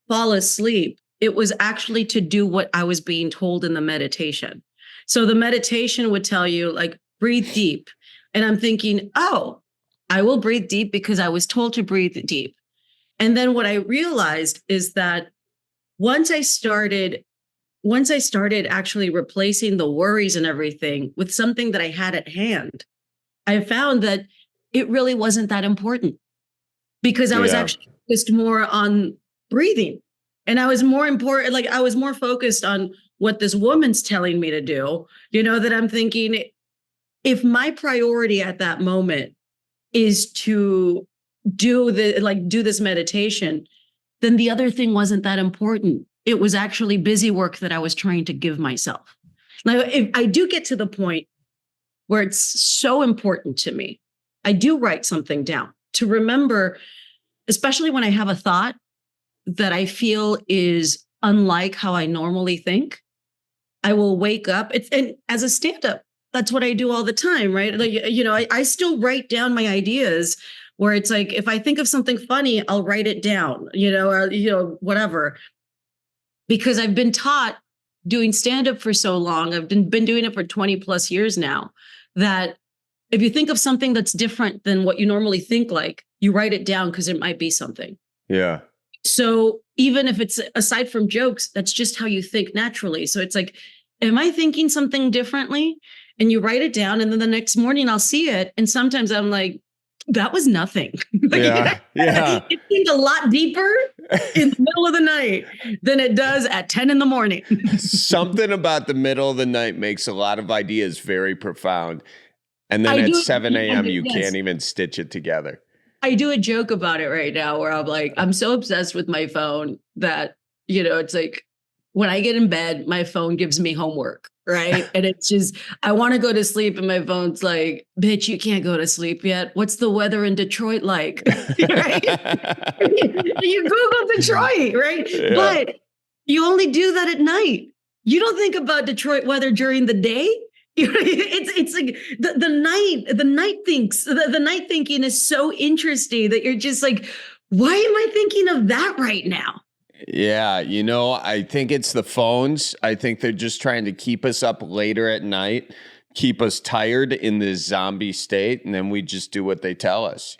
Speaker 3: fall asleep. It was actually to do what I was being told in the meditation. So the meditation would tell you, like, breathe deep. And I'm thinking, oh, I will breathe deep because I was told to breathe deep. And then what I realized is that once I started actually replacing the worries and everything with something that I had at hand, I found that it really wasn't that important, because I was actually focused more on breathing. And I was more focused on what this woman's telling me to do, that I'm thinking, if my priority at that moment is to do this meditation, then the other thing wasn't that important. It was actually busy work that I was trying to give myself. Now, if I do get to the point where it's so important to me, I do write something down to remember, especially when I have a thought that I feel is unlike how I normally think. I will wake up. And as a stand-up, that's what I do all the time, right? Like, I still write down my ideas, where it's like, if I think of something funny, I'll write it down, or whatever. Because I've been taught, doing stand-up for so long, I've been doing it for 20 plus years now, that if you think of something that's different than what you normally think, like, you write it down because it might be something.
Speaker 1: Yeah.
Speaker 3: So even if it's aside from jokes, that's just how you think naturally. So it's like, am I thinking something differently? And you write it down, and then the next morning I'll see it. And sometimes I'm like, that was nothing.
Speaker 1: Yeah.
Speaker 3: It seems a lot deeper in the middle of the night than it does at 10 in the morning.
Speaker 1: Something about the middle of the night makes a lot of ideas very profound. And then at 7 a.m., you can't even stitch it together.
Speaker 3: I do a joke about it right now, where I'm like, I'm so obsessed with my phone that, it's like, when I get in bed, my phone gives me homework, right? And it's just, I want to go to sleep, and my phone's like, bitch, you can't go to sleep yet. What's the weather in Detroit like? Right? You Google Detroit, right? Yeah. But you only do that at night. You don't think about Detroit weather during the day. It's like the night thinking is so interesting that you're just like, why am I thinking of that right now?
Speaker 1: Yeah, I think it's the phones. I think they're just trying to keep us up later at night, keep us tired in this zombie state, and then we just do what they tell us,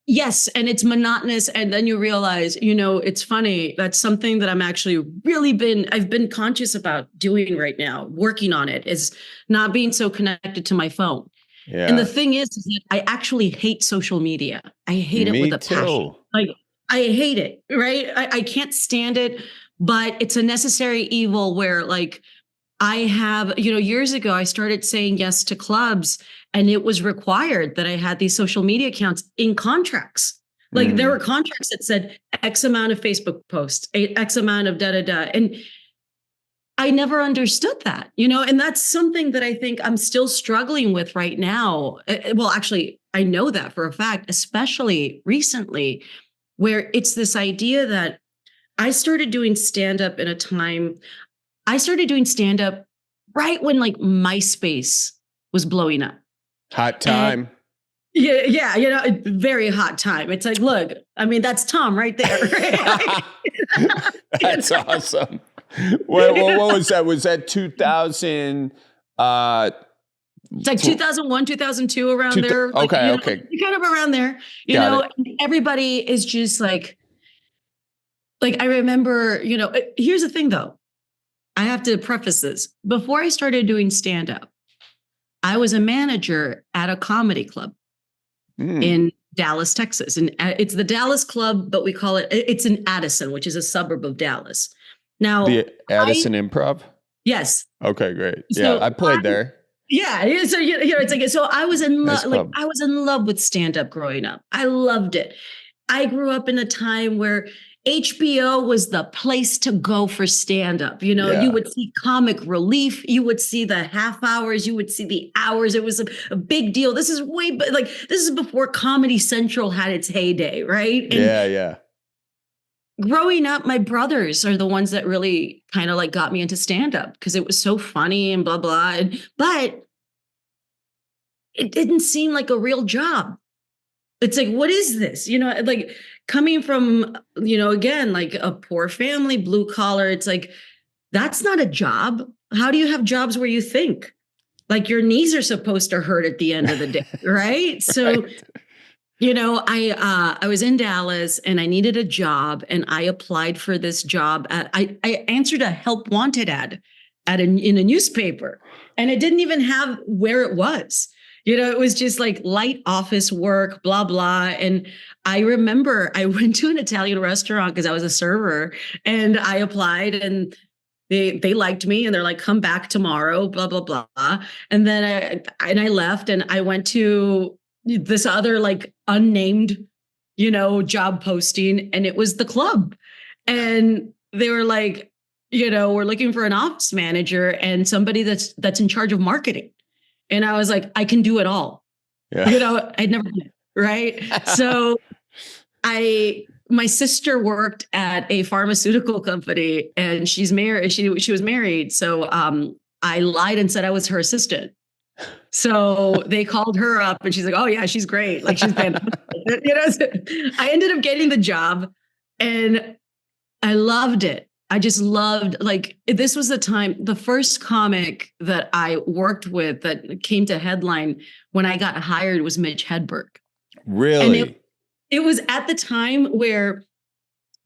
Speaker 3: Yes, and it's monotonous, and then you realize, it's funny. That's something that I'm actually I've been conscious about doing right now, working on it, is not being so connected to my phone. Yeah. And the thing is that I actually hate social media. I hate it with a passion. Like, I hate it, right? I can't stand it, but it's a necessary evil where, like, I have, years ago, I started saying yes to clubs, and it was required that I had these social media accounts in contracts. Like, there were contracts that said X amount of Facebook posts, X amount of da-da-da. And I never understood that, and that's something that I think I'm still struggling with right now. Well, actually, I know that for a fact, especially recently, where it's this idea that I started doing stand-up right when, like, MySpace was blowing up.
Speaker 1: Hot time.
Speaker 3: Yeah, very hot time. It's like, look, I mean, that's Tom right there.
Speaker 1: That's awesome. What was that? Was that 2000?
Speaker 3: It's like 2001, 2002, around there.
Speaker 1: Okay.
Speaker 3: Kind of around there. Everybody is just like I remember, here's the thing though. I have to preface this. Before I started doing stand-up, I was a manager at a comedy club in Dallas, Texas. And it's the Dallas Club, but it's in Addison, which is a suburb of Dallas. Now,
Speaker 1: the Addison Improv?
Speaker 3: Yes.
Speaker 1: Okay, great. Yeah, I played there.
Speaker 3: Yeah. So, it's like, so I was in love, I was in love with stand-up growing up. I loved it. I grew up in a time where HBO was the place to go for stand-up. You would see Comic Relief, you would see the half hours, you would see the hours. It was a big deal. This is this is before Comedy Central had its heyday, right? And
Speaker 1: yeah.
Speaker 3: Growing up, my brothers are the ones that really kind of like got me into stand-up because it was so funny and blah, blah. But it didn't seem like a real job. It's like, what is this? Like coming from, again, like a poor family, blue collar, it's like, that's not a job. How do you have jobs where you think? Like your knees are supposed to hurt at the end of the day, right? So, I was in Dallas and I needed a job and I applied for this job. I answered a help wanted ad in a newspaper, and it didn't even have where it was. It was just like light office work, blah, blah. And I remember I went to an Italian restaurant because I was a server, and I applied, and they liked me, and they're like, come back tomorrow, blah, blah, blah. And then I left, and I went to this other like unnamed, job posting, and it was the club. And they were like, we're looking for an ops manager and somebody that's in charge of marketing. And I was like, I can do it all. Yeah. I'd never done it. Right. So my sister worked at a pharmaceutical company, and she's married. She was married. So I lied and said I was her assistant. So they called her up, and she's like, oh yeah, she's great. Like she's fantastic. I ended up getting the job, and I loved it. I just loved, like, this was the first comic that I worked with that came to headline when I got hired was Mitch Hedberg.
Speaker 1: Really?
Speaker 3: And it was at the time where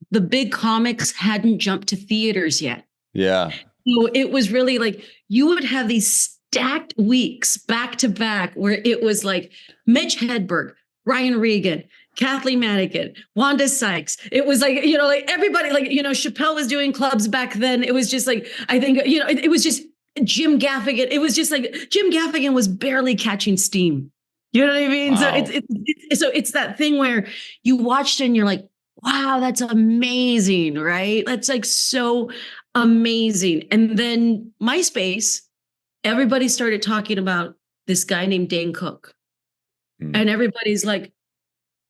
Speaker 3: the big comics hadn't jumped to theaters yet.
Speaker 1: Yeah.
Speaker 3: So it was really like, you would have these stacked weeks back to back where it was like Mitch Hedberg, Ryan Regan, Kathleen Madigan, Wanda Sykes. It was like, like everybody, like, Chappelle was doing clubs back then. It was just like, I think, it was just Jim Gaffigan. It was just like Jim Gaffigan was barely catching steam. You know what I mean? Wow. So it's that thing where you watched it and you're like, wow, that's amazing, right? That's like so amazing. And then MySpace, everybody started talking about this guy named Dane Cook. And everybody's like,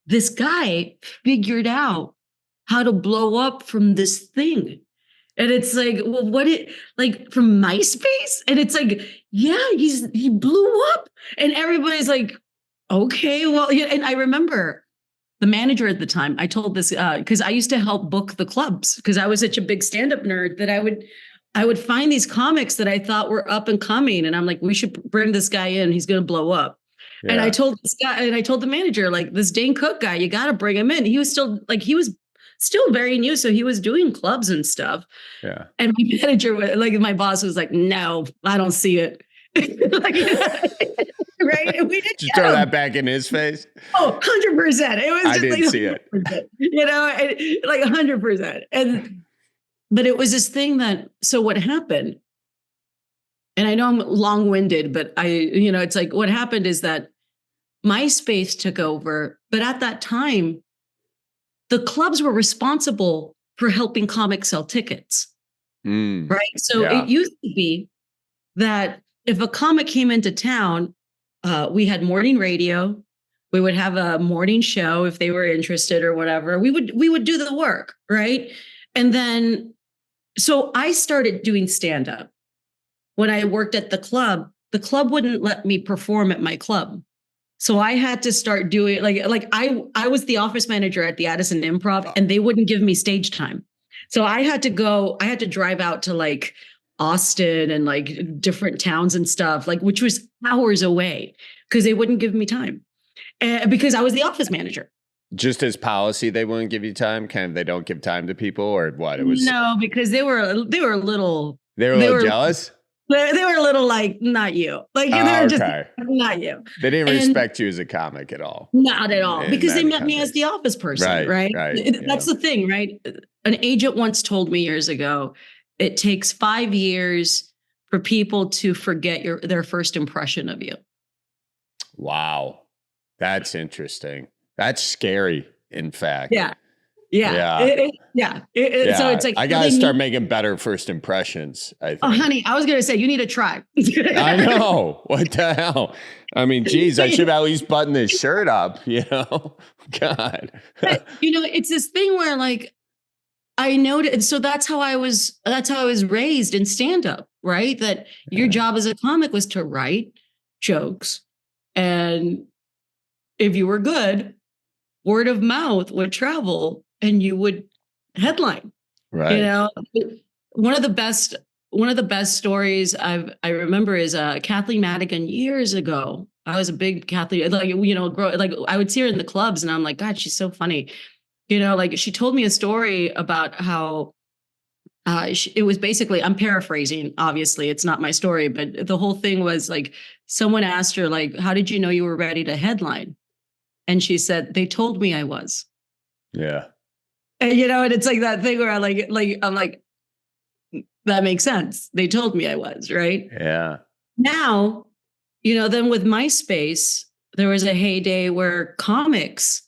Speaker 3: this guy figured out how to blow up from this thing. And it's like, well, like from MySpace? And it's like, yeah, he blew up. And everybody's like, okay, well, yeah. And I remember the manager at the time, I told this, because I used to help book the clubs because I was such a big stand-up nerd that I would find these comics that I thought were up and coming. And I'm like, we should bring this guy in. He's going to blow up. Yeah. And I told this guy, and I told the manager, like, this Dane Cook guy, you got to bring him in. He was still very new. So he was doing clubs and stuff. Yeah. And my manager, like my boss was like, no, I don't see it. Like, right. And we didn't
Speaker 1: throw that back in his face.
Speaker 3: Oh, 100%. It was just, I
Speaker 1: didn't
Speaker 3: like,
Speaker 1: see
Speaker 3: it, like 100%. But it was this thing so what happened, and I know I'm long-winded, but it's like what happened is that MySpace took over. But at that time, the clubs were responsible for helping comics sell tickets. Right. So It used to be that if a comic came into town, we had morning radio. We would have a morning show if they were interested or whatever. We would do the work. Right. And then, so I started doing stand-up. When I worked at the club wouldn't let me perform at my club. So I had to start doing like I was the office manager at the Addison Improv, and they wouldn't give me stage time. So I had to drive out to like Austin and like different towns and stuff, like, which was hours away because they wouldn't give me time because I was the office manager.
Speaker 1: Just as policy, they wouldn't give you time. They don't give time to people, or what? It was
Speaker 3: because they were a little
Speaker 1: jealous.
Speaker 3: They were a little like, not you. Like, they were just not you.
Speaker 1: They didn't respect you as a comic at all.
Speaker 3: Not at all. Because they met me as the office person, right? That's the thing, right? An agent once told me years ago, it takes 5 years for people to forget their first impression of you.
Speaker 1: Wow. That's interesting. That's scary, in fact.
Speaker 3: Yeah. So it's like,
Speaker 1: I got to start making better first impressions, I think.
Speaker 3: Oh, honey, I was going to say, you need to try.
Speaker 1: I know. What the hell? I mean, geez, I should at least button this shirt up, God.
Speaker 3: But, it's this thing where like, I noticed, so that's how I was raised in stand-up, right? That your job as a comic was to write jokes And if you were good, word of mouth would travel and you would headline.
Speaker 1: Right.
Speaker 3: You know, one of the best stories I remember is Kathleen Madigan years ago. I was a big Kathleen, like, you know, I would see her in the clubs and I'm like, God, she's so funny. You know, like she told me a story about how it was basically, I'm paraphrasing, obviously, it's not my story, but the whole thing was like, someone asked her, like, how did you know you were ready to headline? And she said, they told me I was.
Speaker 1: Yeah.
Speaker 3: And, you know, and it's like that thing where I'm like, that makes sense. They told me I was, right?
Speaker 1: Yeah.
Speaker 3: Now, you know, then with MySpace, there was a heyday where comics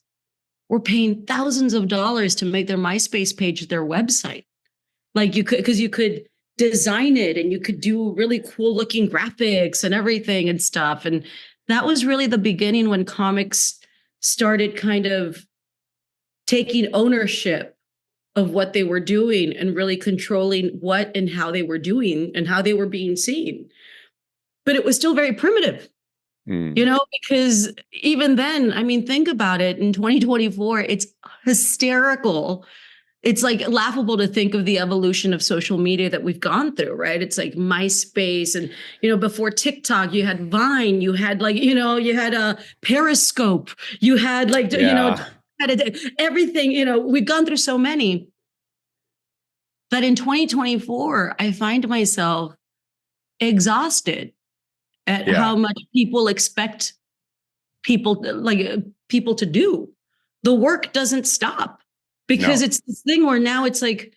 Speaker 3: were paying thousands of dollars to make their MySpace page their website. Like you could, because you could design it and you could do really cool looking graphics and everything and stuff. And that was really the beginning when comics started kind of taking ownership of what they were doing and really controlling what and how they were doing and how they were being seen. But it was still very primitive, you know, because even then, I mean, think about it, in 2024, it's hysterical. It's like laughable to think of the evolution of social media that we've gone through, right? It's like MySpace and, you know, before TikTok, you had Vine, you had like, you know, you had a Periscope, you had like, you know, everything, you know, we've gone through so many that in 2024, I find myself exhausted at how much people expect people to do. The work doesn't stop because it's this thing where now it's like,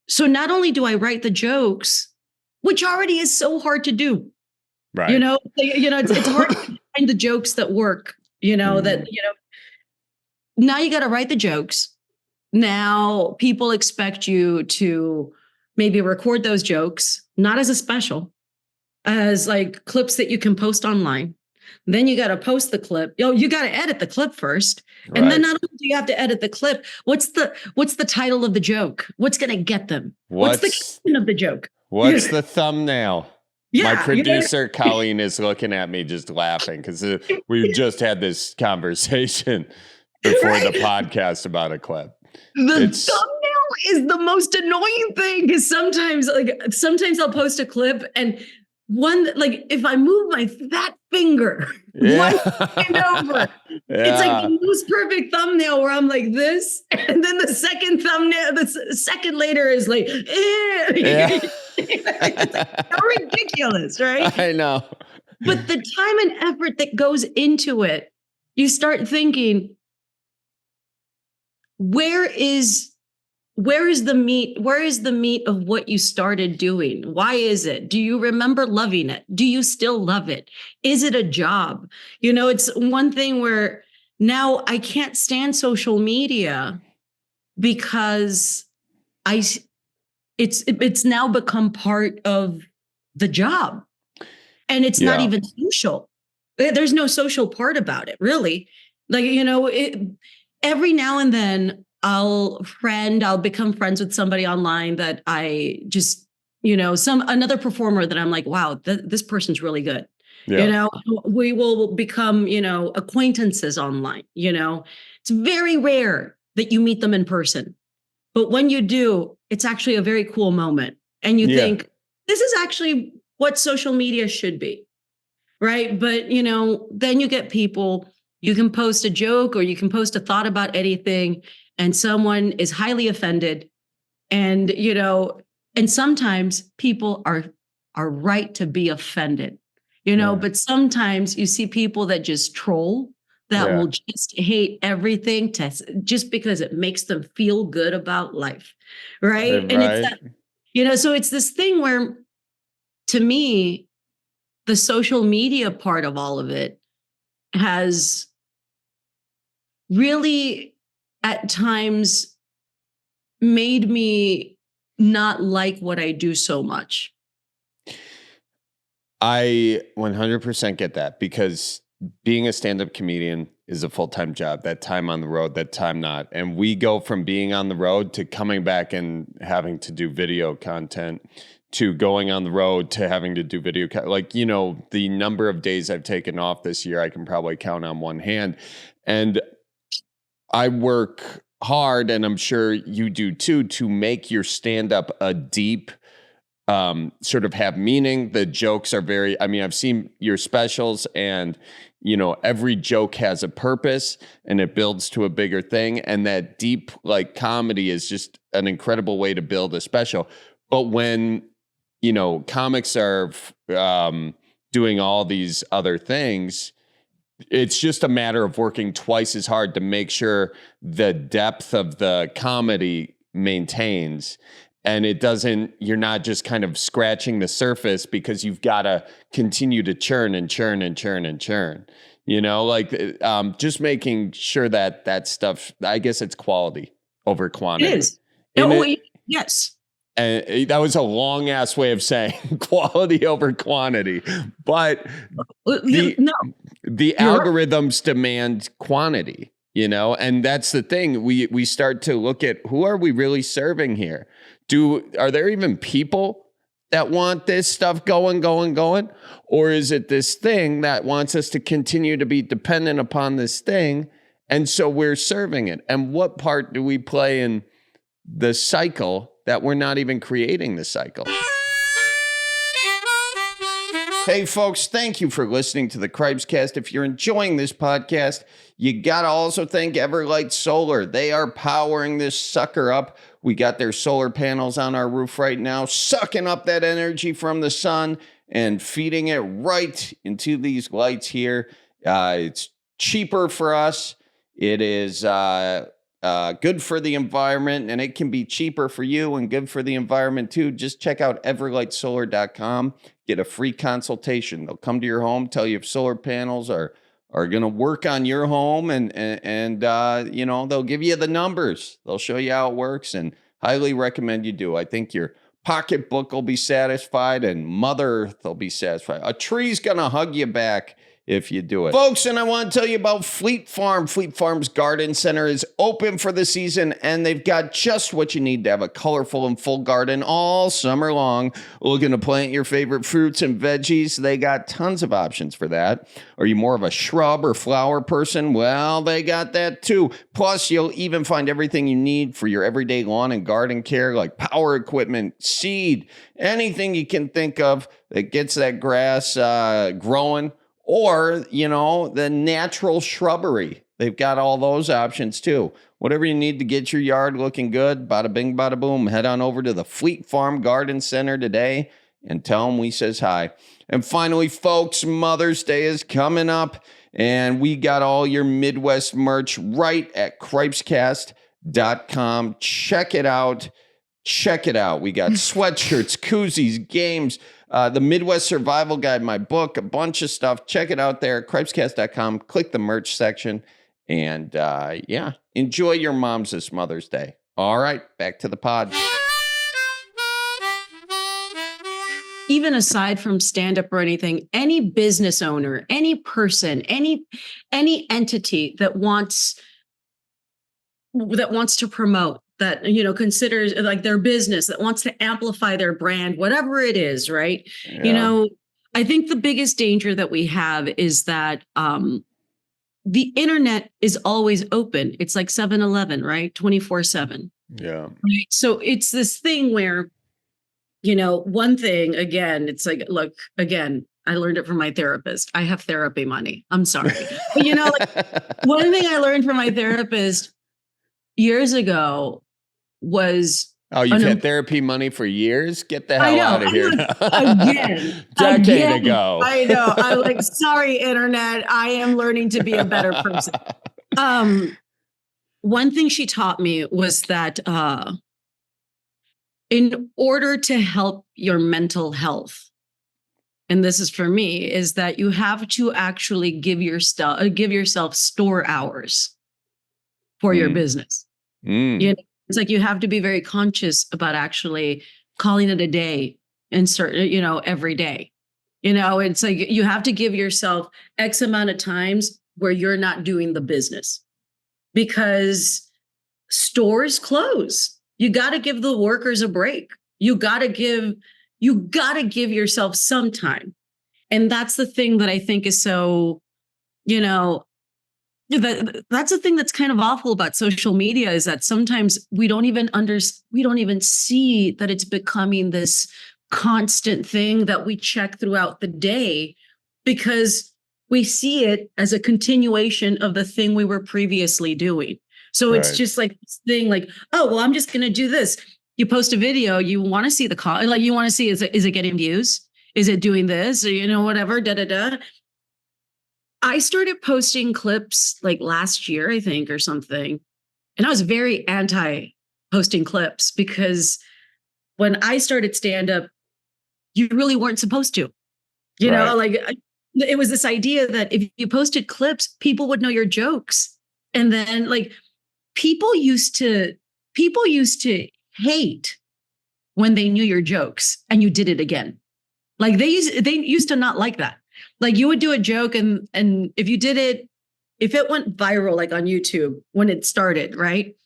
Speaker 3: so not only do I write the jokes, which already is so hard to do, right? You know, it's hard to find the jokes that work, you know, that, you know, now you got to write the jokes. Now people expect you to maybe record those jokes, not as a special, as like clips that you can post online. Then you got to post the clip. You got to edit the clip first. Right. And then not only do you have to edit the clip, what's the title of the joke? What's going to get them? What's the caption of the joke?
Speaker 1: What's the thumbnail? Yeah, my producer, Colleen, is looking at me just laughing because we just had this conversation before the podcast about a clip.
Speaker 3: The thumbnail is the most annoying thing because sometimes I'll post a clip and like if I move my fat finger one hand over, it's like the most perfect thumbnail where I'm like this, and then the second thumbnail, the second later is like, it's like ridiculous, right?
Speaker 1: I know.
Speaker 3: But the time and effort that goes into it, you start thinking, where is the meat? Where is the meat of what you started doing? Why is it? Do you remember loving it? Do you still love it? Is it a job? You know, it's one thing where now I can't stand social media because it's now become part of the job. And it's not even social. There's no social part about it, really. Like, you know, every now and then I'll become friends with somebody online that I just, you know, another performer that I'm like, wow, this person's really good. Yeah. You know, we will become, you know, acquaintances online. You know, it's very rare that you meet them in person. But when you do, it's actually a very cool moment. And you think, this is actually what social media should be. Right. But, you know, then you get people, you can post a joke or you can post a thought about anything, and someone is highly offended. And, you know, and sometimes people are right to be offended, you know, but sometimes you see people that just troll, that will just hate everything just because it makes them feel good about life. Right. And it's that, you know, so it's this thing where, to me, the social media part of all of it has really at times made me not like what I do so much.
Speaker 1: I 100% get that, because being a stand-up comedian is a full-time job. That time on the road, that time not. And we go from being on the road to coming back and having to do video content to going on the road to having to do video. Like, you know, the number of days I've taken off this year, I can probably count on one hand. And I work hard, and I'm sure you do too, to make your stand-up a deep, sort of have meaning. The jokes are very, I mean, I've seen your specials, and, you know, every joke has a purpose and it builds to a bigger thing. And that deep, like, comedy is just an incredible way to build a special. But when, you know, comics are doing all these other things, it's just a matter of working twice as hard to make sure the depth of the comedy maintains. And it doesn't, you're not just kind of scratching the surface, because you've got to continue to churn and churn and churn and churn, you know, like, just making sure that that stuff, I guess it's quality over quantity.
Speaker 3: It is. Yes.
Speaker 1: And that was a long ass way of saying quality over quantity, but the algorithms demand quantity, you know, and that's the thing. We start to look at, who are we really serving here? Are there even people that want this stuff going? Or is it this thing that wants us to continue to be dependent upon this thing? And so we're serving it. And what part do we play in the cycle that we're not even creating the cycle? Hey, folks, thank you for listening to the Cripescast. If you're enjoying this podcast, you got to also thank Everlight Solar. They are powering this sucker up. We got their solar panels on our roof right now, sucking up that energy from the sun and feeding it right into these lights here. It's cheaper for us. It is good for the environment, and it can be cheaper for you and good for the environment too. Just check out everlightsolar.com. Get a free consultation. They'll come to your home, tell you if solar panels are going to work on your home, and you know, they'll give you the numbers. They'll show you how it works, and highly recommend you do. I think your pocketbook will be satisfied, and Mother Earth will be satisfied. A tree's going to hug you back if you do it. Folks, and I want to tell you about Fleet Farm. Fleet Farm's garden center is open for the season, and they've got just what you need to have a colorful and full garden all summer long. Looking to plant your favorite fruits and veggies? They got tons of options for that. Are you more of a shrub or flower person? Well, they got that too. Plus, you'll even find everything you need for your everyday lawn and garden care, like power equipment, seed, anything you can think of that gets that grass growing. Or, you know, the natural shrubbery. They've got all those options too. Whatever you need to get your yard looking good, bada bing, bada boom, head on over to the Fleet Farm Garden Center today and tell them we says hi. And finally, folks, Mother's Day is coming up, and we got all your Midwest merch right at Cripescast.com. Check it out. We got sweatshirts, koozies, games, the Midwest Survival Guide, my book, a bunch of stuff. Check it out there at Cripescast.com. Click the merch section, and enjoy your moms this Mother's Day. All right, back to the pod.
Speaker 3: Even aside from stand-up or anything, any business owner, any person, any entity that wants to promote, that, you know, considers like their business, that wants to amplify their brand, whatever it is, right? Yeah. You know, I think the biggest danger that we have is that the internet is always open. It's like 7-Eleven, right? 24/7.
Speaker 1: Yeah.
Speaker 3: Right? So it's this thing where, you know, one thing, again, it's like, look, again, I learned it from my therapist. I have therapy money. I'm sorry. But, you know, like, one thing I learned from my therapist years ago was...
Speaker 1: Oh, you've had therapy money for years? Get the hell out of here.
Speaker 3: Again.
Speaker 1: Decade ago.
Speaker 3: I know. I'm like, sorry, internet. I am learning to be a better person. One thing she taught me was that in order to help your mental health, and this is for me, is that you have to actually give yourself store hours for your business. You know, it's like you have to be very conscious about actually calling it a day and certain, you know, every day. You know, it's like you have to give yourself X amount of times where you're not doing the business, because stores close. You got to give the workers a break. You got to give you got to give yourself some time. And that's the thing that I think is so, that's the thing that's kind of awful about social media, is that sometimes we don't even see that it's becoming this constant thing that we check throughout the day, because we see it as a continuation of the thing we were previously doing. So it's just like this thing like, oh, well, I'm just going to do this. You post a video, you want to see you want to see, is it getting views? Is it doing this? Or, whatever, I started posting clips like last year, I think, or something. And I was very anti posting clips, because when I started stand-up, you really weren't supposed to, it was this idea that if you posted clips, people would know your jokes. And then like people used to hate when they knew your jokes and you did it again. Like they used to not like that. Like you would do a joke and if it went viral, like on YouTube when it started, right?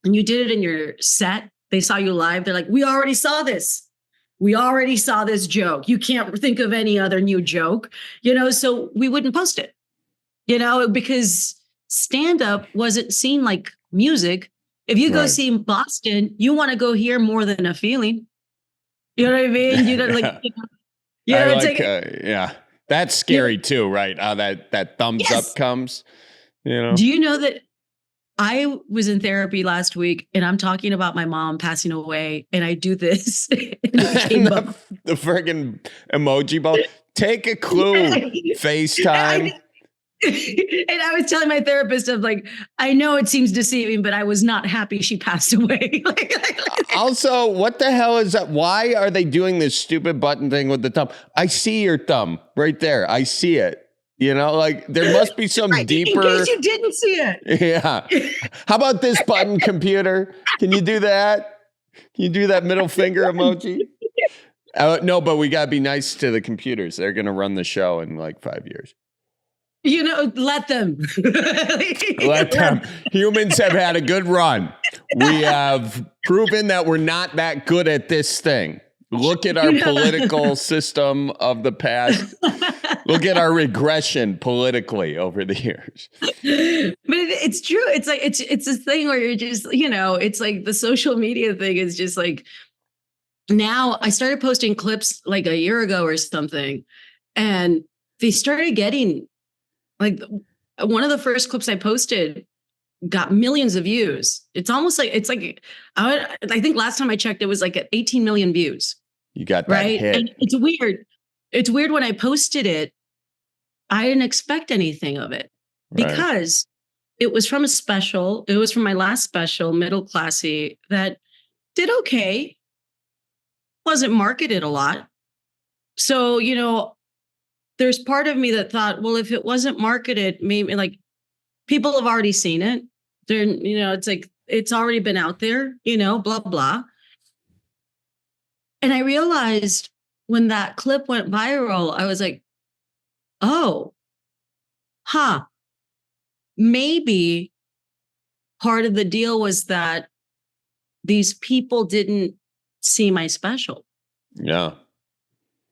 Speaker 3: And you did it in your set, they saw you live. They're like, we already saw this. We already saw this joke. You can't think of any other new joke, so we wouldn't post it, because stand-up wasn't seen like music. If you go see Boston, you want to go hear more than a feeling. You know what I mean? You know,
Speaker 1: that's scary too, right? How that thumbs up comes,
Speaker 3: Do you know that I was in therapy last week and I'm talking about my mom passing away and I do this. And it came up.
Speaker 1: The friggin' emoji ball. Take a clue. FaceTime.
Speaker 3: And I was telling my therapist, of like, I know it seems deceiving, but I was not happy she passed away.
Speaker 1: Also, what the hell is that? Why are they doing this stupid button thing with the thumb? I see your thumb right there. I see it. Like there must be some deeper.
Speaker 3: In case you didn't see it.
Speaker 1: Yeah. How about this button, computer? Can you do that? Can you do that middle finger emoji? No, but we got to be nice to the computers. They're going to run the show in like 5 years.
Speaker 3: Let them.
Speaker 1: Let them. Humans have had a good run. We have proven that we're not that good at this thing. Look at our political system of the past. Look at our regression politically over the years.
Speaker 3: But it's true. It's like it's this thing where you're just, it's like the social media thing is just like, now I started posting clips like a year ago or something, and they started getting like one of the first clips I posted got millions of views. It's almost like I think last time I checked, it was like at 18 million views.
Speaker 1: You got that hit.
Speaker 3: And it's weird. It's weird when I posted it, I didn't expect anything of it because it was from a special. It was from my last special, Middle Classy, that did okay. Wasn't marketed a lot. So, there's part of me that thought, well, if it wasn't marketed, maybe like people have already seen it. They're, it's like, it's already been out there, blah, blah. And I realized when that clip went viral, I was like, oh, maybe part of the deal was that these people didn't see my special.
Speaker 1: Yeah.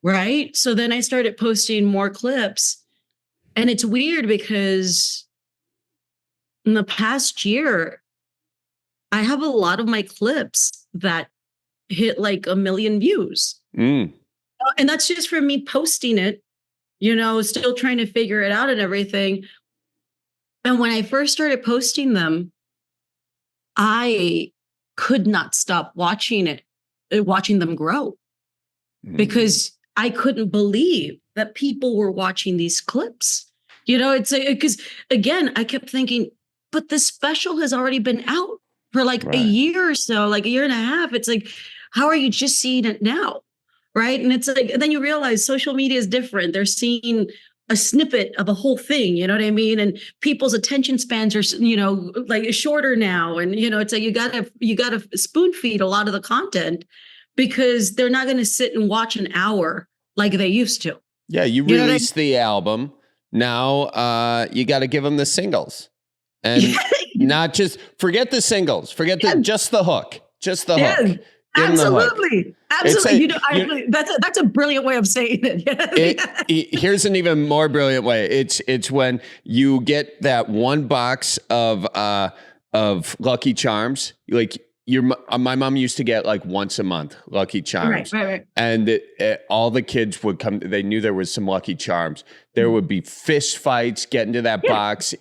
Speaker 3: Right. So then I started posting more clips, and it's weird because in the past year, I have a lot of my clips that hit like 1 million views. And that's just for me posting it, still trying to figure it out and everything. And when I first started posting them, I could not stop watching them grow, because I couldn't believe that people were watching these clips. It's like, because again, I kept thinking, but the special has already been out for like a year or so, like a year and a half. It's like, how are you just seeing it now? Right. And it's like, and then you realize social media is different. They're seeing a snippet of a whole thing, you know what I mean? And people's attention spans are, like shorter now. And, it's like, you gotta spoon feed a lot of the content, because they're not going to sit and watch an hour like they used to.
Speaker 1: Yeah. You released the album. Now you got to give them the singles, and not just forget the singles, just the hook, hook. Give them the hug.
Speaker 3: Absolutely. That's a brilliant way of saying it.
Speaker 1: Here's an even more brilliant way. It's when you get that one box of Lucky Charms. Like my mom used to get like once a month Lucky Charms,
Speaker 3: right.
Speaker 1: And all the kids would come. They knew there was some Lucky Charms. There would be fist fights getting to that box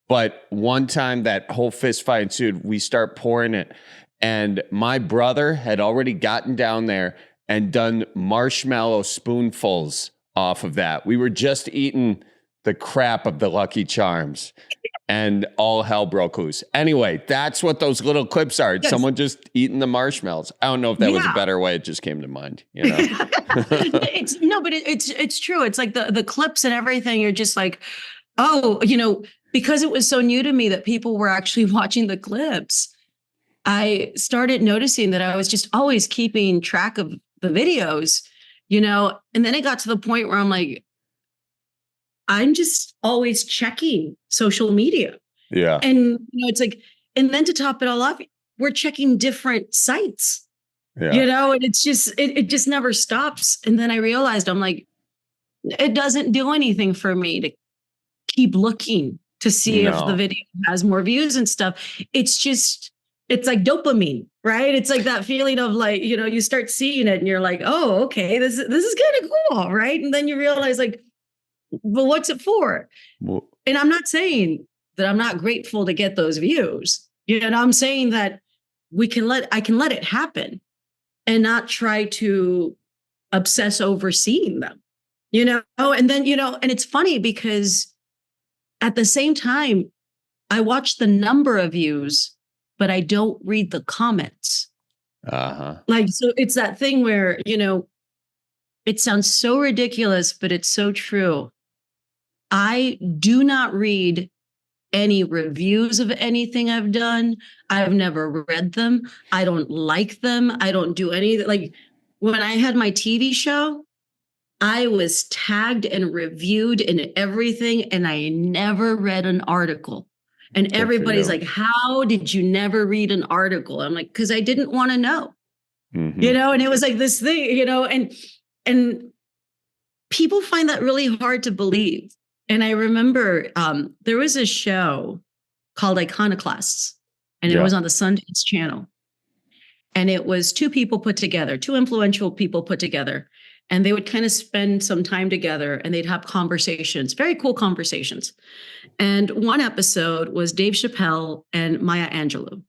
Speaker 1: But one time that whole fist fight ensued. We start pouring it. And my brother had already gotten down there and done marshmallow spoonfuls off of that. We were just eating the crap of the Lucky Charms and all hell broke loose. Anyway, that's what those little clips are. It's someone just eating the marshmallows. I don't know if that was a better way. It just came to mind, you know?
Speaker 3: It's true. It's like the clips and everything. You're just like, oh, because it was so new to me that people were actually watching the clips. I started noticing that I was just always keeping track of the videos, and then it got to the point where I'm like, I'm just always checking social media.
Speaker 1: Yeah.
Speaker 3: And, it's like, and then to top it all off, we're checking different sites, and it's just, it just never stops. And then I realized, I'm like, it doesn't do anything for me to keep looking to see if the video has more views and stuff. It's like dopamine, right? It's like that feeling of like, you start seeing it and you're like, oh, okay, this is kind of cool, right? And then you realize like, well, what's it for?
Speaker 1: Well,
Speaker 3: and I'm not saying that I'm not grateful to get those views. I'm saying that I can let it happen and not try to obsess over seeing them, and then, and it's funny because at the same time, I watch the number of views, but I don't read the comments. Like, so it's that thing where, it sounds so ridiculous, but it's so true. I do not read any reviews of anything I've done. I've never read them. I don't like them. I don't do any, like when I had my TV show, I was tagged and reviewed in everything, and I never read an article. And everybody's like, how did you never read an article? I'm like, because I didn't want to know, and it was like this thing, and people find that really hard to believe. And I remember there was a show called Iconoclasts, and it was on the Sundance Channel. And it was two influential people put together. And they would kind of spend some time together and they'd have conversations, very cool conversations. And one episode was Dave Chappelle and Maya Angelou.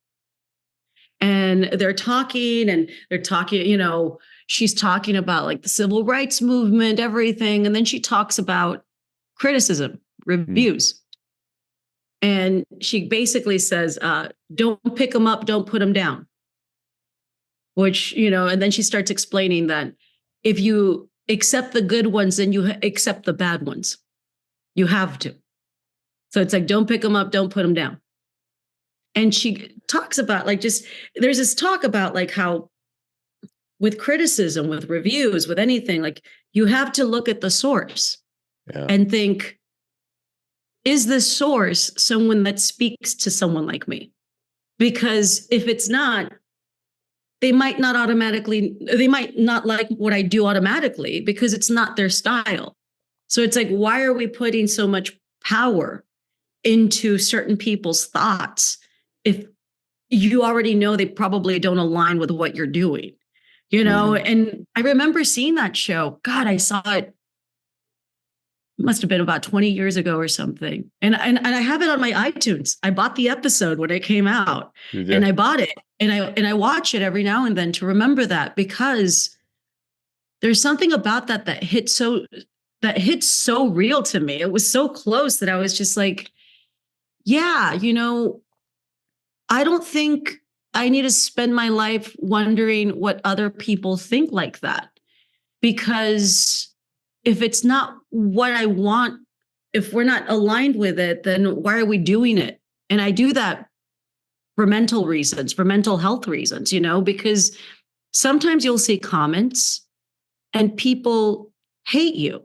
Speaker 3: And they're talking, she's talking about like the civil rights movement, everything. And then she talks about criticism, reviews. And she basically says, don't pick them up, don't put them down. Which, and then she starts explaining that if you accept the good ones, then you accept the bad ones. You have to. So it's like, don't pick them up, don't put them down. And she talks about there's this talk about like how with criticism, with reviews, with anything, like you have to look at the source and think, is this source someone that speaks to someone like me? Because if it's not, they might not like what I do automatically because it's not their style. So it's like, why are we putting so much power into certain people's thoughts if you already know they probably don't align with what you're doing, And I remember seeing that show. God, I saw it. Must have been about 20 years ago or something. And I have it on my iTunes. I bought the episode when it came out and I bought it and I watch it every now and then to remember that, because there's something about that hits so real to me. It was so close that I was just like, yeah, I don't think I need to spend my life wondering what other people think like that, because if it's not what I want, if we're not aligned with it, then why are we doing it? And I do that for mental reasons, for mental health reasons, because sometimes you'll see comments and people hate you.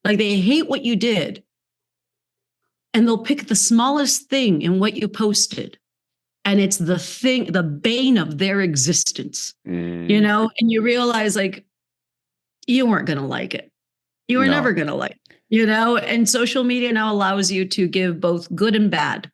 Speaker 3: Like they hate what you did. And they'll pick the smallest thing in what you posted and it's the bane of their existence, you know, and you realize like you weren't going to like it. You were never going to like it, you know, and social media now allows you to give both good and bad,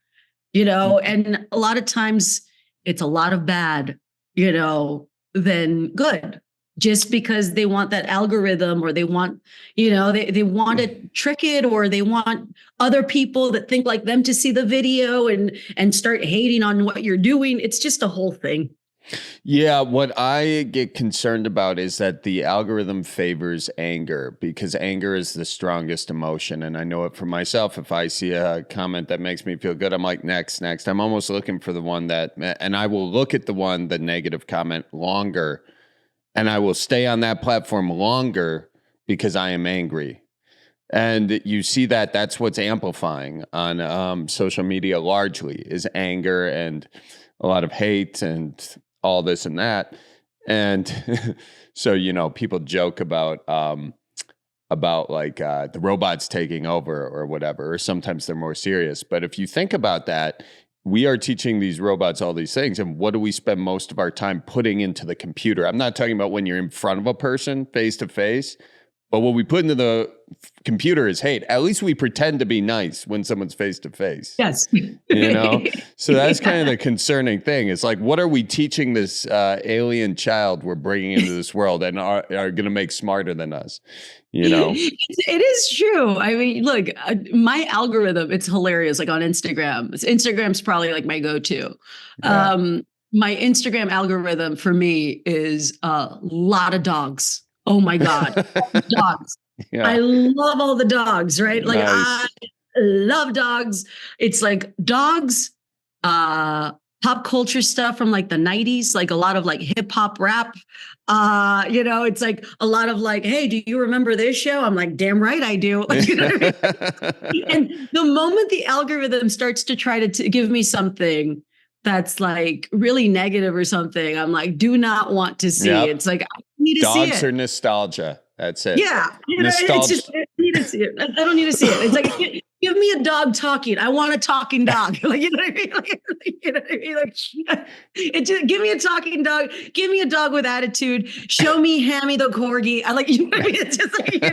Speaker 3: you know, and a lot of times it's a lot of bad, you know, than good, just because they want that algorithm, or they want, you know, they want to trick it, or they want other people that think like them to see the video and start hating on what you're doing. It's just a whole thing.
Speaker 1: Yeah, what I get concerned about is that the algorithm favors anger, because anger is the strongest emotion. And I know it for myself. If I see a comment that makes me feel good, I'm like, next. I'm almost looking for the one that, and I will look at the negative comment longer, and I will stay on that platform longer because I am angry. And you see that that's what's amplifying on social media largely, is anger and a lot of hate and all this and that. And so, you know, people joke about like the robots taking over or whatever, or sometimes they're more serious. But if you think about that, we are teaching these robots all these things. And what do we spend most of our time putting into the computer? I'm not talking about when you're in front of a person face to face, but what we put into the computer is hate. At least we pretend to be nice when someone's face to face.
Speaker 3: Yes.
Speaker 1: You know? So that's kind of the concerning thing. It's like, what are we teaching this alien child we're bringing into this world and are going to make smarter than us? You know?
Speaker 3: It is true. I mean, look, my algorithm, it's hilarious. Like on Instagram, Instagram's probably like my go-to.
Speaker 1: Yeah.
Speaker 3: My Instagram algorithm for me is a lot of dogs. Oh my God. Dogs. Yeah. I love all the dogs, right? Like nice. I love dogs. It's like dogs, pop culture stuff from like the 90s, like a lot of like hip hop rap. You know, it's like a lot of like, hey, do you remember this show? I'm like, damn right I do. Like, you know what I mean? And the moment the algorithm starts to try to give me something that's like really negative or something, I'm like, do not want to see. Yep. It's like, I need to see it.
Speaker 1: Dogs are nostalgia. That's it.
Speaker 3: Yeah. You know, it's just, I need to see it. I don't need to see it. It's like, give me a dog talking. I want a talking dog. Like, you know what I mean? Like, you know what I mean? Like, it just, give me a talking dog. Give me a dog with attitude. Show me Hammy the corgi. I like, you know what I mean? It's just like, you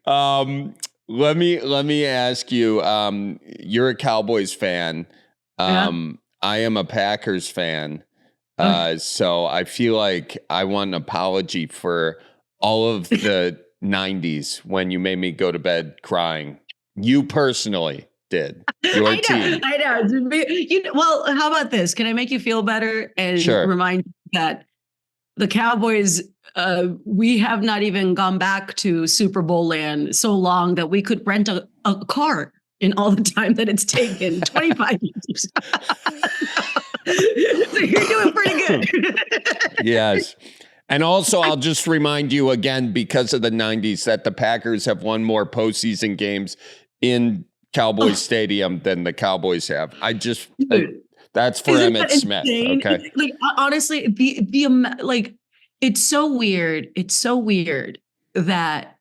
Speaker 1: know. Let me ask you, you're a Cowboys fan. I am a Packers fan. So I feel like I want an apology for all of the 90s when you made me go to bed crying. You personally did. Your team.
Speaker 3: I know. You know, well, how about this? Can I make you feel better and remind you that the Cowboys, we have not even gone back to Super Bowl land so long that we could rent a car in all the time that it's taken, 25 years. So you're doing pretty good.
Speaker 1: Yes. And also, I'll just remind you again, because of the 90s, that the Packers have won more postseason games in Cowboys Stadium than the Cowboys have. That's for Emmitt Smith. Okay.
Speaker 3: Like, honestly, like, it's so weird. It's so weird that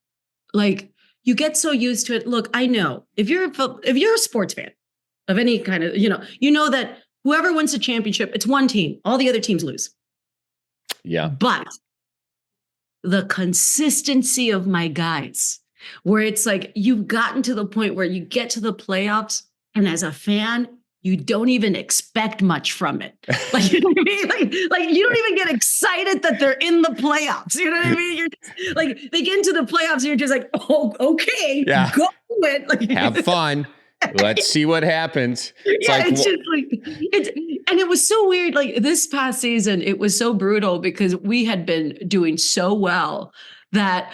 Speaker 3: like you get so used to it. Look, I know if you're a sports fan of any kind of, you know that whoever wins the championship, it's one team. All the other teams lose.
Speaker 1: Yeah.
Speaker 3: But the consistency of my guys, where it's like you've gotten to the point where you get to the playoffs, and as a fan, you don't even expect much from it. Like, you know what I mean? Like you don't even get excited that they're in the playoffs. You know what I mean? You're just, like, they get into the playoffs and you're just like, oh, okay, go it. Like,
Speaker 1: have fun. Let's see what happens.
Speaker 3: It's just like, and it was so weird. Like this past season, it was so brutal because we had been doing so well that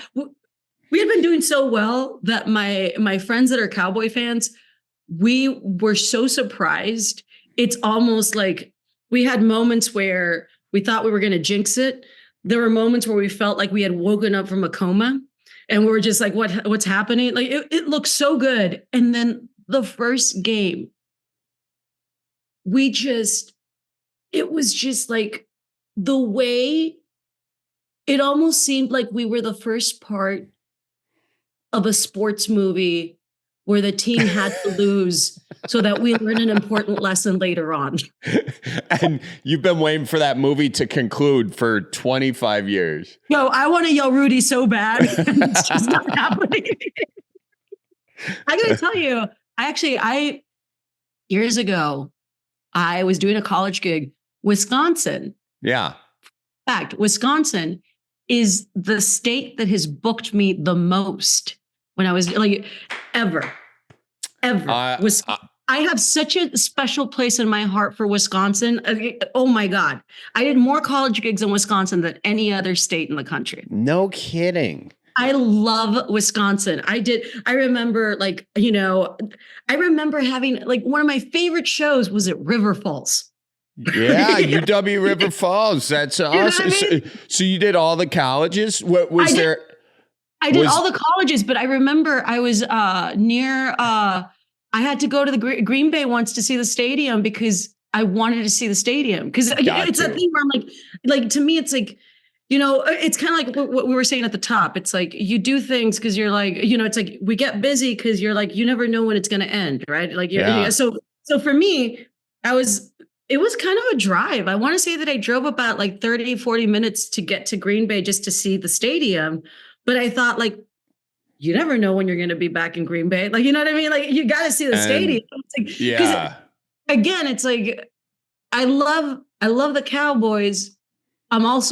Speaker 3: my friends that are Cowboy fans, we were so surprised. It's almost like we had moments where we thought we were going to jinx it. There were moments where we felt like we had woken up from a coma and we were just like, what's happening? Like it looked so good. And then the first game, it was just like the way it almost seemed like we were the first part of a sports movie where the team had to lose so that we learn an important lesson later on.
Speaker 1: And you've been waiting for that movie to conclude for 25 years.
Speaker 3: Yo, I want to yell Rudy so bad. It's just not happening. I gotta tell you, I years ago, I was doing a college gig, Wisconsin.
Speaker 1: Yeah.
Speaker 3: In fact, Wisconsin is the state that has booked me the most when I was like ever. I have such a special place in my heart for Wisconsin. Oh my God. I did more college gigs in Wisconsin than any other state in the country.
Speaker 1: No kidding.
Speaker 3: I love Wisconsin. I remember I remember having like one of my favorite shows was at River Falls.
Speaker 1: Yeah, UW River Falls. That's awesome. I mean? So you did all the colleges? What was there?
Speaker 3: I did all the colleges, but I remember I was near. I had to go to the Green Bay once to see the stadium because I wanted to see the stadium because it's a thing where I'm like to me it's like, it's kind of like what we were saying at the top. It's like you do things because you're like, it's like we get busy because you're like you never know when it's going to end, right? Like so for me, it was kind of a drive. I want to say that I drove about like 30, 40 minutes to get to Green Bay just to see the stadium. But I thought like, you never know when you're going to be back in Green Bay. Like, you know what I mean? Like you got to see the stadium. It's like, again, it's like, I love the Cowboys. I'm not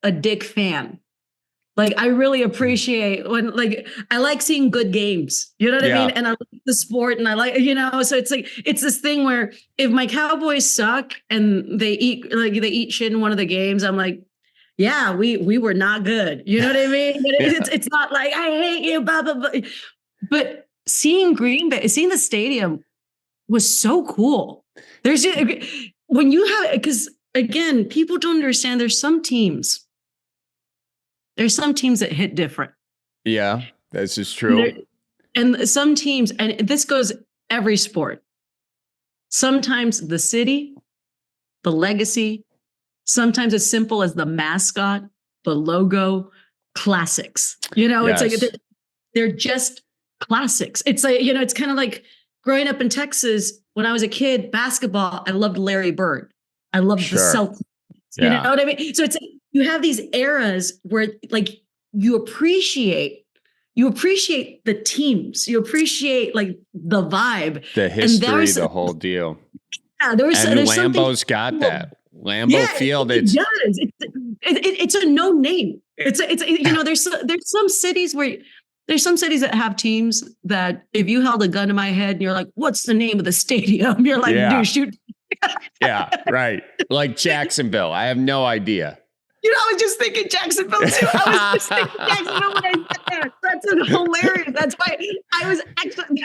Speaker 3: a Dick fan. Like I really appreciate when I like seeing good games, you know what I mean? And I like the sport and I like, so it's like, it's this thing where if my Cowboys suck and they eat shit in one of the games, I'm like, yeah, we were not good. You know what I mean? But it's not like, I hate you, blah, blah, blah. But seeing Green Bay, seeing the stadium was so cool. Because again, people don't understand there's some teams that hit different. Yeah,
Speaker 1: this is true.
Speaker 3: And some teams, and this goes every sport. Sometimes the city, the legacy, sometimes as simple as the mascot, the logo, classics. It's like they're just classics. It's like, it's kind of like growing up in Texas. When I was a kid, basketball, I loved Larry Bird. I loved the Celtics. You know what I mean? So it's like, you have these eras where like you appreciate the teams, you appreciate like the vibe,
Speaker 1: the history, the whole deal.
Speaker 3: Yeah, there's
Speaker 1: Lambeau's got that. Lambeau Field.
Speaker 3: It's a no name. There's some cities that have teams that if you held a gun to my head and you're like, what's the name of the stadium? You're like, dude, shoot.
Speaker 1: Yeah, right. Like Jacksonville. I have no idea.
Speaker 3: I was just thinking Jacksonville too. I was just thinking Jacksonville when I said that. That's hilarious. That's why I was actually.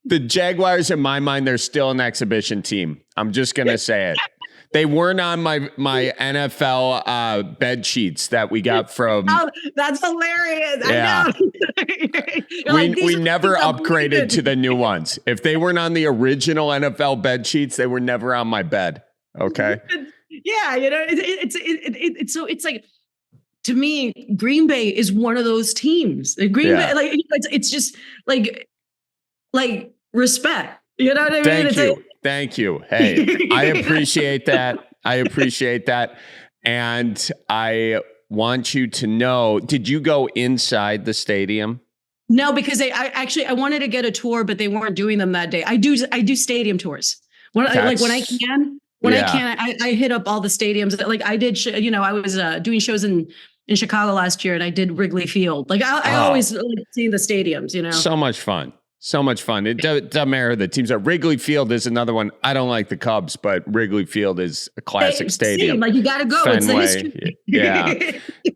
Speaker 1: The Jaguars, in my mind, they're still an exhibition team. I'm just gonna say it. They weren't on my NFL bed sheets that we got from.
Speaker 3: Oh, that's hilarious!
Speaker 1: Yeah. I know. we never upgraded to the new ones. If they weren't on the original NFL bed sheets, they were never on my bed. Okay.
Speaker 3: Yeah, it's like, to me, Green Bay is one of those teams. Green Bay, like it's just like respect. You know what I mean?
Speaker 1: Thank you. Hey, I appreciate that. And I want you to know, did you go inside the stadium?
Speaker 3: No, because I wanted to get a tour, but they weren't doing them that day. I do stadium tours when I can. I hit up all the stadiums. Like I did, I was doing shows in Chicago last year, and I did Wrigley Field. Like I always like seeing the stadiums. So much fun. It doesn't matter the teams. Wrigley Field is another one. I don't like the Cubs, but Wrigley Field is a classic stadium. Like you got to go. Fenway. It's the history. Yeah.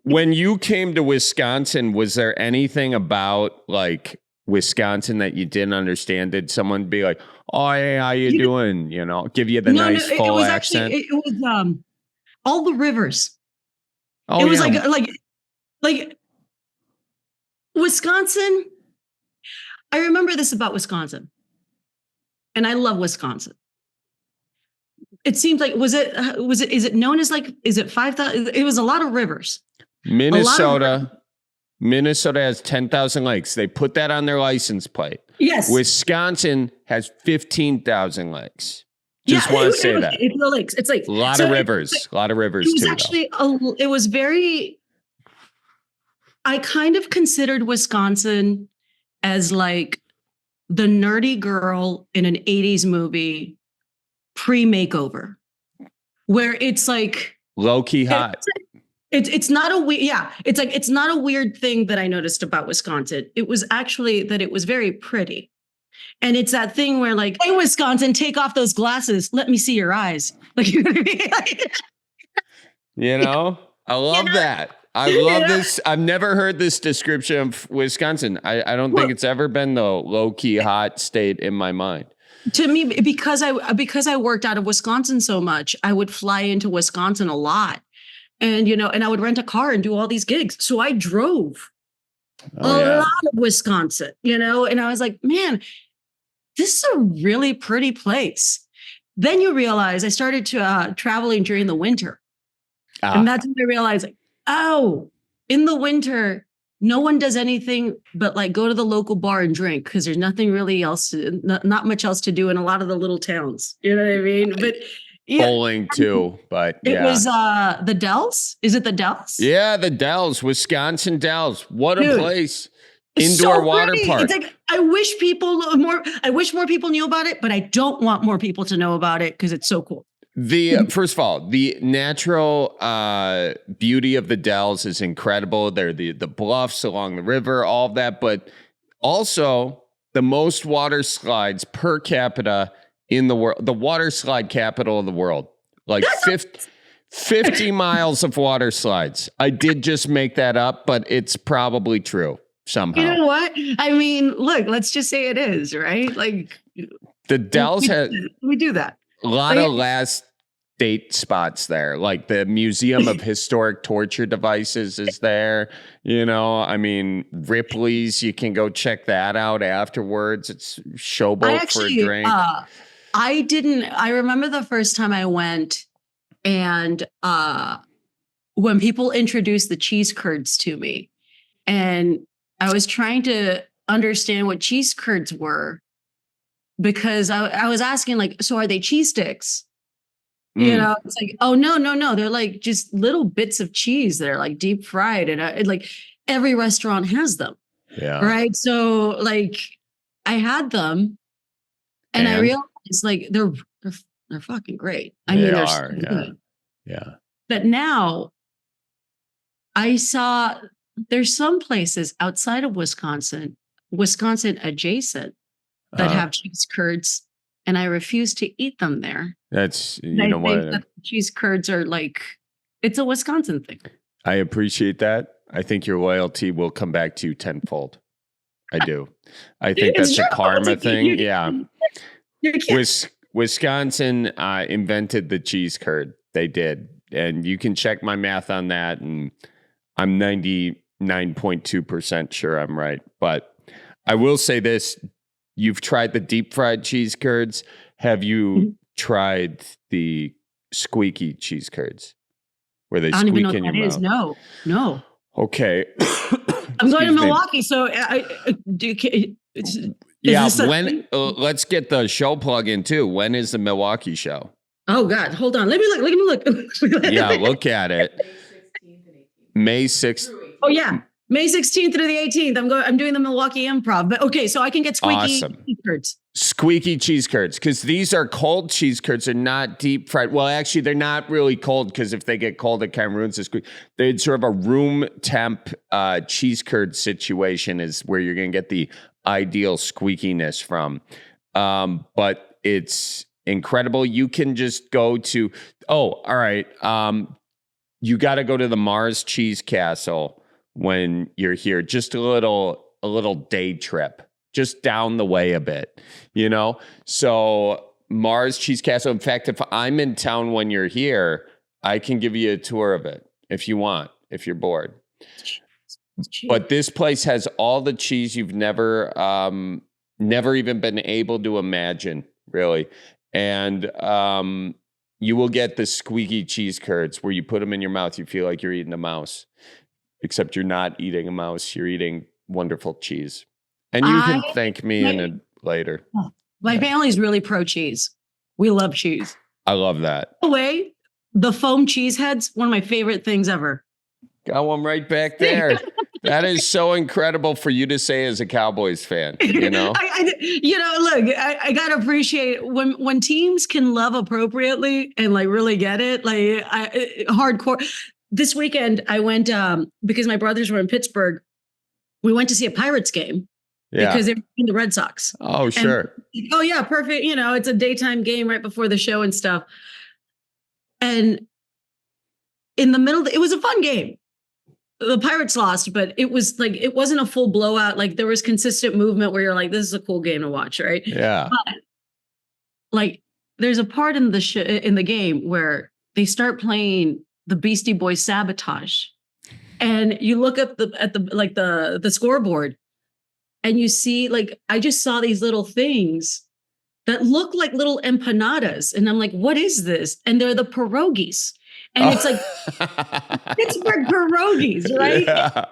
Speaker 3: When you came to Wisconsin, was there anything about like Wisconsin that you didn't understand? Did someone be like, "Oh, hey, how you doing?" Give you the nice full accent. It was all the rivers. Oh, it was like Wisconsin. I remember this about Wisconsin, and I love Wisconsin. It seems like is it known as like, is it 5,000? It was a lot of rivers.
Speaker 1: Minnesota, Minnesota has 10,000 lakes. They put that on their license plate.
Speaker 3: Yes.
Speaker 1: Wisconsin has 15,000 lakes. Just want to say that.
Speaker 3: It's the lakes. It's like
Speaker 1: a lot of rivers. A lot of rivers
Speaker 3: it was
Speaker 1: too.
Speaker 3: Actually, it was very. I kind of considered Wisconsin as like the nerdy girl in an 80s movie pre-makeover, where it's like
Speaker 1: low-key hot.
Speaker 3: It's not a weird, it's not a weird thing that I noticed about Wisconsin. It was actually that it was very pretty. And it's that thing where like, hey, Wisconsin, take off those glasses. Let me see your eyes. Like, you know what I mean?
Speaker 1: I love that. I love this. I've never heard this description of Wisconsin. I don't think it's ever been the low-key hot state in my mind.
Speaker 3: To me, because I worked out of Wisconsin so much, I would fly into Wisconsin a lot. And, and I would rent a car and do all these gigs. So I drove a lot of Wisconsin, and I was like, man, this is a really pretty place. Then you realize I started to traveling during the winter. And that's when I realized, like, in the winter, no one does anything but like go to the local bar and drink because there's nothing really else, not much else to do in a lot of the little towns. You know what I mean? But
Speaker 1: bowling too, but
Speaker 3: it was the Dells. Is it the Dells?
Speaker 1: Yeah, the Dells, Wisconsin Dells. What a place! Indoor
Speaker 3: so
Speaker 1: water park.
Speaker 3: It's like I wish more people knew about it, but I don't want more people to know about it because it's so cool.
Speaker 1: First of all, the natural beauty of the Dells is incredible. They're the bluffs along the river, all of that, but also the most water slides per capita in the world, the water slide capital of the world, like 50 miles of water slides. I did just make that up, but it's probably true somehow.
Speaker 3: You know what? I mean, look, let's just say it is, right? Like
Speaker 1: the Dells
Speaker 3: we do that.
Speaker 1: A lot of last date spots there, like the Museum of Historic Torture Devices is there. I mean, Ripley's, you can go check that out afterwards. It's showboat for a drink.
Speaker 3: I remember the first time I went and when people introduced the cheese curds to me, and I was trying to understand what cheese curds were because I was asking like, so are they cheese sticks? It's like, oh, no. They're like just little bits of cheese that are like deep fried. And like every restaurant has them.
Speaker 1: Yeah.
Speaker 3: Right. So like I had them and I realized like they're fucking great. I mean, they're so good.
Speaker 1: Yeah.
Speaker 3: But now I saw there's some places outside of Wisconsin adjacent that have cheese curds. And I refuse to eat them there.
Speaker 1: That's,
Speaker 3: that cheese curds are like, it's a Wisconsin thing.
Speaker 1: I appreciate that. I think your loyalty will come back to you tenfold. I do. I think that's a karma thing. Yeah. Wisconsin invented the cheese curd. They did. And you can check my math on that. And I'm 99.2% sure I'm right. But I will say this. You've tried the deep fried cheese curds. Have you tried the squeaky cheese curds? Where they squeak in your mouth?
Speaker 3: No.
Speaker 1: Okay.
Speaker 3: I'm going to Milwaukee, so
Speaker 1: let's get the show plug in too. When is the Milwaukee show?
Speaker 3: Oh God, hold on. Let me look.
Speaker 1: Yeah, look at it. May 6th.
Speaker 3: Oh yeah. May 16th through the 18th. I'm doing the Milwaukee Improv. But okay, so I can get squeaky cheese curds.
Speaker 1: Squeaky cheese curds, because these are cold cheese curds. They're not deep fried. Well, actually, they're not really cold because if they get cold, it kind of ruins the squeak. They're sort of a room temp cheese curd situation is where you're going to get the ideal squeakiness from. But it's incredible. You can just go to, all right. You got to go to the Mars Cheese Castle when you're here, just a little day trip, just down the way a bit, So Mars Cheese Castle. In fact, if I'm in town when you're here, I can give you a tour of it if you want, if you're bored. But this place has all the cheese you've never even been able to imagine, really. And you will get the squeaky cheese curds where you put them in your mouth, you feel like you're eating a mouse. except you're not eating a mouse. You're eating wonderful cheese. And you can thank me in it later.
Speaker 3: My family's really pro cheese. We love cheese.
Speaker 1: I love that.
Speaker 3: By the way, the foam cheese heads, one of my favorite things ever.
Speaker 1: Got one right back there. That is so incredible for you to say as a Cowboys fan, you know?
Speaker 3: Look, I got to appreciate when teams can love appropriately and like really get it, like hardcore. This weekend I went, because my brothers were in Pittsburgh, we went to see a Pirates game because they were in the Red Sox.
Speaker 1: Oh, sure.
Speaker 3: And, oh yeah, perfect. You know, it's a daytime game right before the show and stuff. And in the middle, it was a fun game. The Pirates lost, but it was like, it wasn't a full blowout. Like there was consistent movement where you're like, this is a cool game to watch, right?
Speaker 1: Yeah.
Speaker 3: But, like there's a part in the in the game where they start playing the Beastie Boys Sabotage, and you look up at the scoreboard, and you see like I just saw these little things that look like little empanadas, and I'm like, what is this? And they're the pierogies. And it's like Pittsburgh pierogies, right? Yeah.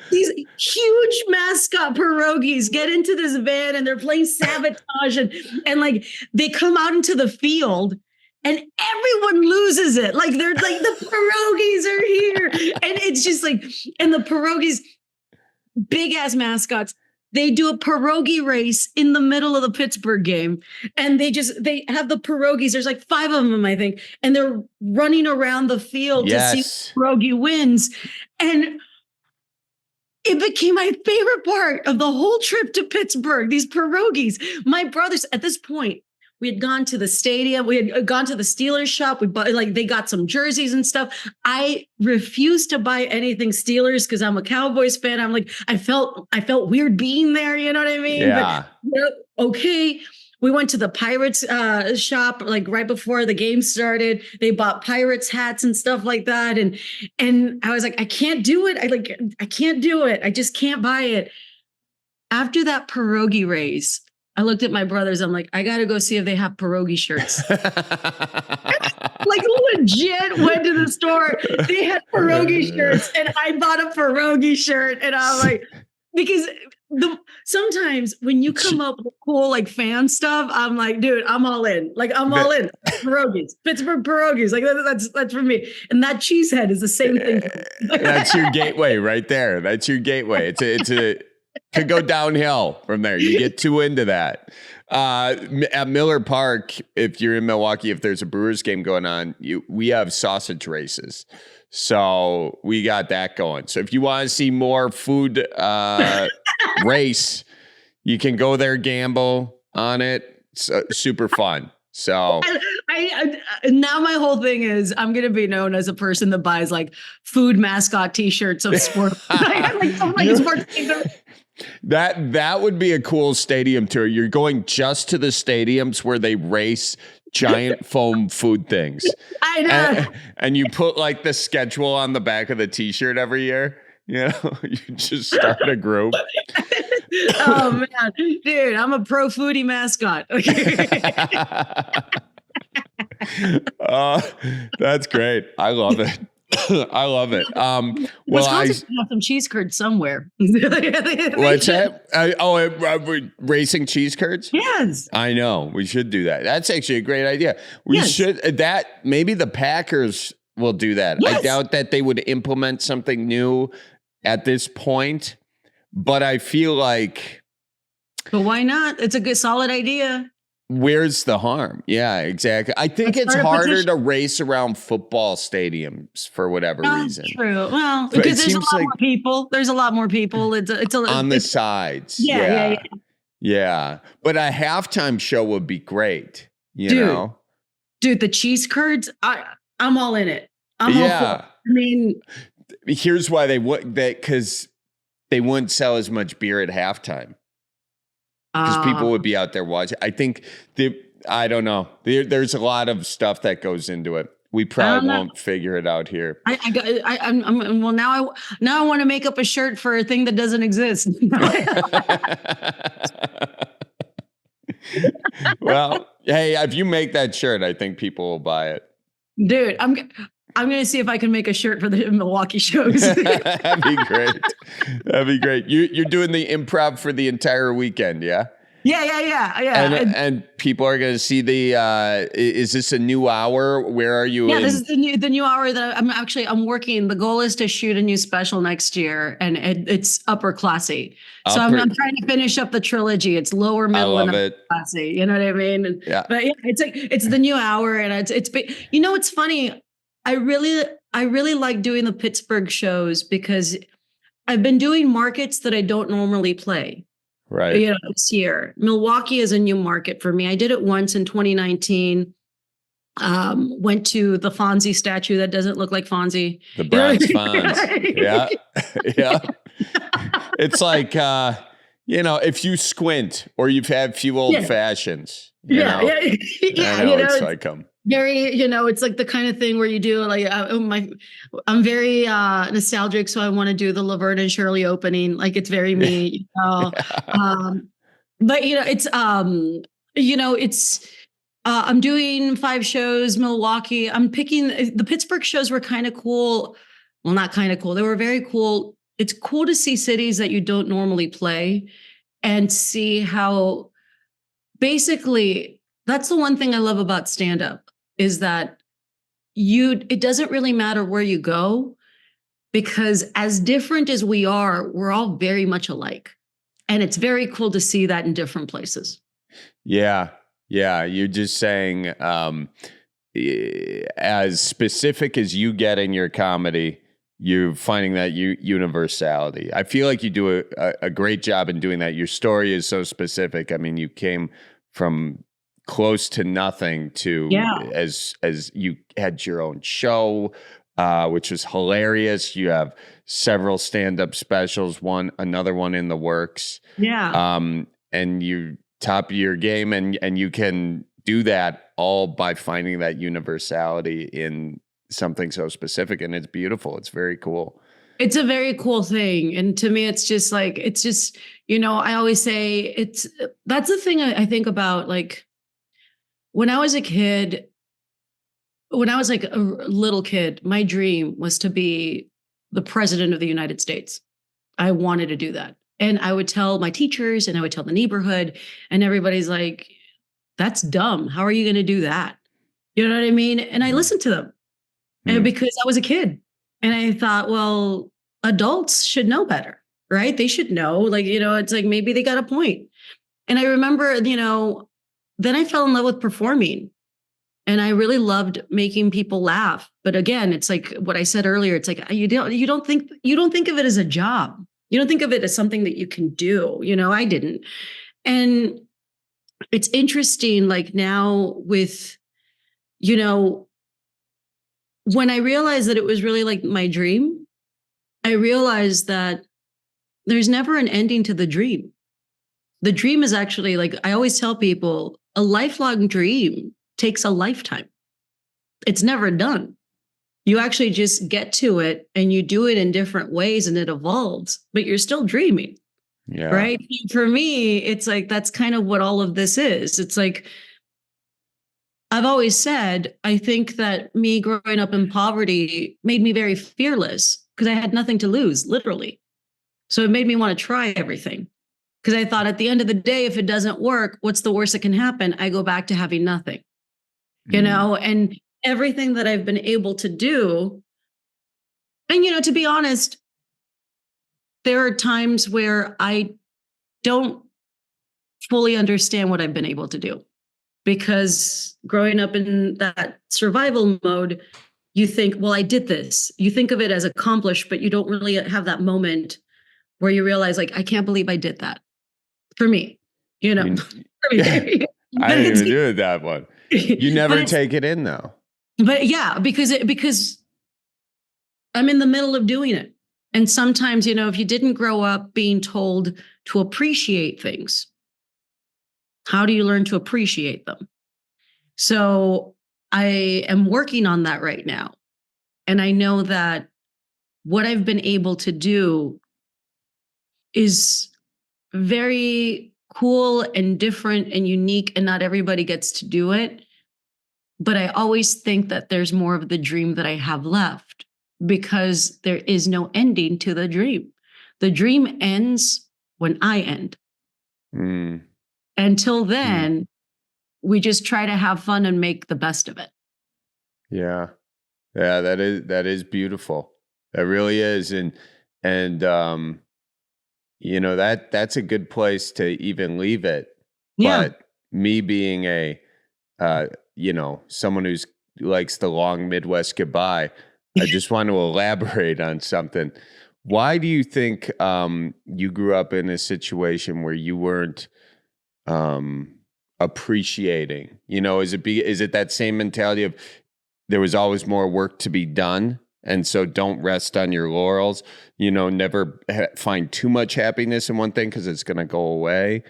Speaker 3: These huge mascot pierogies get into this van and they're playing Sabotage and like they come out into the field and everyone loses it. Like they're like the pierogies are here. And it's just like, and the pierogies, big ass mascots, they do a pierogi race in the middle of the Pittsburgh game. And they have the pierogies. There's like 5 of them, I think. And they're running around the field to see who pierogi wins. And it became my favorite part of the whole trip to Pittsburgh, these pierogies. My brothers, at this point, we had gone to the stadium. We had gone to the Steelers shop. We bought, like, they got some jerseys and stuff. I refused to buy anything Steelers because I'm a Cowboys fan. I'm like, I felt weird being there. You know what I mean?
Speaker 1: Yeah.
Speaker 3: But, okay. We went to the Pirates shop like right before the game started. They bought Pirates hats and stuff like that. And I was like, I can't do it. I can't do it. I just can't buy it. After that pierogi race, I looked at my brothers. I'm like, I got to go see if they have pierogi shirts. Like legit went to the store. They had pierogi shirts and I bought a pierogi shirt. And I'm like, because sometimes when you come up with cool like fan stuff, I'm like, dude, I'm all in. Like I'm all in. Pierogies, Pittsburgh pierogies. Like that's for me. And that cheesehead is the same thing.
Speaker 1: That's your gateway right there. That's your gateway. It's a could go downhill from there. You get too into that. At Miller Park, if you're in Milwaukee, if there's a Brewers game going on, we have sausage races. So we got that going. So if you want to see more food race, you can go there, gamble on it. It's super fun. So
Speaker 3: I now my whole thing is I'm going to be known as a person that buys like food mascot T-shirts of sports.
Speaker 1: That would be a cool stadium tour. You're going just to the stadiums where they race giant foam food things.
Speaker 3: I know.
Speaker 1: And you put like the schedule on the back of the T-shirt every year. You know, you just start a group.
Speaker 3: Oh man, dude, I'm a pro foodie mascot.
Speaker 1: That's great. I love it. I love it. Well, I
Speaker 3: have some cheese curds somewhere.
Speaker 1: What's that? Racing cheese curds?
Speaker 3: Yes.
Speaker 1: I know. We should do that. That's actually a great idea. We should that maybe the Packers will do that. Yes. I doubt that they would implement something new at this point, but I feel like.
Speaker 3: But why not? It's a good, solid idea.
Speaker 1: Where's the harm? Yeah, exactly. I think it's harder to race around football stadiums for whatever reason.
Speaker 3: True. Well, because there's a lot more people. There's a lot more people. It's on
Speaker 1: the sides. Yeah. But a halftime show would be great. You know,
Speaker 3: dude, the cheese curds. I'm all in it. I'm all for it. I mean,
Speaker 1: here's why they would because they wouldn't sell as much beer at halftime. Because people would be out there watching. I think I don't know. There's a lot of stuff that goes into it. We probably won't figure it out here.
Speaker 3: Well, now I want to make up a shirt for a thing that doesn't exist.
Speaker 1: Well, hey, if you make that shirt, I think people will buy it.
Speaker 3: Dude, I'm going to see if I can make a shirt for the Milwaukee shows.
Speaker 1: That'd be great. That'd be great. You're doing the improv for the entire weekend, yeah?
Speaker 3: Yeah.
Speaker 1: And people are going to see is this a new hour? Where are you?
Speaker 3: Yeah, this is the new hour that I'm working. The goal is to shoot a new special next year, and it's upper classy. So I'm trying to finish up the trilogy. It's lower, middle, and upper classy. You know what I mean? And,
Speaker 1: yeah.
Speaker 3: But yeah, it's the new hour, and it's it's funny. I really like doing the Pittsburgh shows because I've been doing markets that I don't normally play.
Speaker 1: Right.
Speaker 3: This year. Milwaukee is a new market for me. I did it once in 2019. Went to the Fonzie statue that doesn't look like Fonzie.
Speaker 1: The Bronx Fonz. Yeah. Yeah. It's like, if you squint or you've had a few old fashions.
Speaker 3: Yeah.
Speaker 1: It's like
Speaker 3: very, it's like the kind of thing where you do like, I'm very nostalgic. So I want to do the Laverne and Shirley opening. Like it's very me, but I'm doing 5 shows, Milwaukee. I'm picking the Pittsburgh shows were kind of cool. Well, not kind of cool. They were very cool. It's cool to see cities that you don't normally play and see how basically that's the one thing I love about stand-up is that it doesn't really matter where you go because as different as we are, we're all very much alike. And it's very cool to see that in different places.
Speaker 1: Yeah. Yeah. You're just saying, as specific as you get in your comedy, you're finding that universality. I feel like you do a great job in doing that. Your story is so specific. I mean, you came from close to nothing to as you had your own show, which was hilarious. You have several stand-up specials, another one in the works.
Speaker 3: Yeah.
Speaker 1: And you top of your game and you can do that all by finding that universality in something so specific. And it's beautiful. It's very cool.
Speaker 3: It's a very cool thing. And to me, it's just, I always say that's the thing I think about, like, when I was a kid, when I was like a little kid, my dream was to be the president of the United States. I wanted to do that. And I would tell my teachers and I would tell the neighborhood and everybody's like, that's dumb. How are you going to do that? You know what I mean? And I listened to them and because I was a kid and I thought, well, adults should know better, right? They should know, it's like, maybe they got a point. And I remember, then I fell in love with performing and I really loved making people laugh. But again, it's like what I said earlier. It's like, you don't think of it as a job. You don't think of it as something that you can do. I didn't. And it's interesting, like now with, when I realized that it was really like my dream, I realized that there's never an ending to the dream. The dream is actually, like I always tell people, a lifelong dream takes a lifetime. It's never done. You actually just get to it and you do it in different ways and it evolves, but you're still dreaming. Yeah. Right. For me, it's like, that's kind of what all of this is. It's like, I've always said, I think that me growing up in poverty made me very fearless because I had nothing to lose, literally. So it made me want to try everything. Because I thought at the end of the day, if it doesn't work, what's the worst that can happen? I go back to having nothing, and everything that I've been able to do. And, to be honest, there are times where I don't fully understand what I've been able to do because growing up in that survival mode, you think, well, I did this. You think of it as accomplished, but you don't really have that moment where you realize, like, I can't believe I did that. For me, for me.
Speaker 1: I didn't even do it that one. You never take it in though.
Speaker 3: But yeah, because I'm in the middle of doing it. And sometimes, if you didn't grow up being told to appreciate things, how do you learn to appreciate them? So I am working on that right now. And I know that what I've been able to do is very cool and different and unique, and not everybody gets to do it. but I always think that there's more of the dream that I have left because there is no ending to the dream. The dream ends when I end. Until then, we just try to have fun and make the best of it.
Speaker 1: Yeah. Yeah, that is beautiful. That really is. And you know, that's a good place to even leave it.
Speaker 3: Yeah.
Speaker 1: But me being a you know, someone who's likes the long Midwest goodbye, I just want to elaborate on something. Why do you think you grew up in a situation where you weren't appreciating? You know, is it that same mentality of there was always more work to be done, and so don't rest on your laurels? You know, never find too much happiness in one thing because it's going to go away.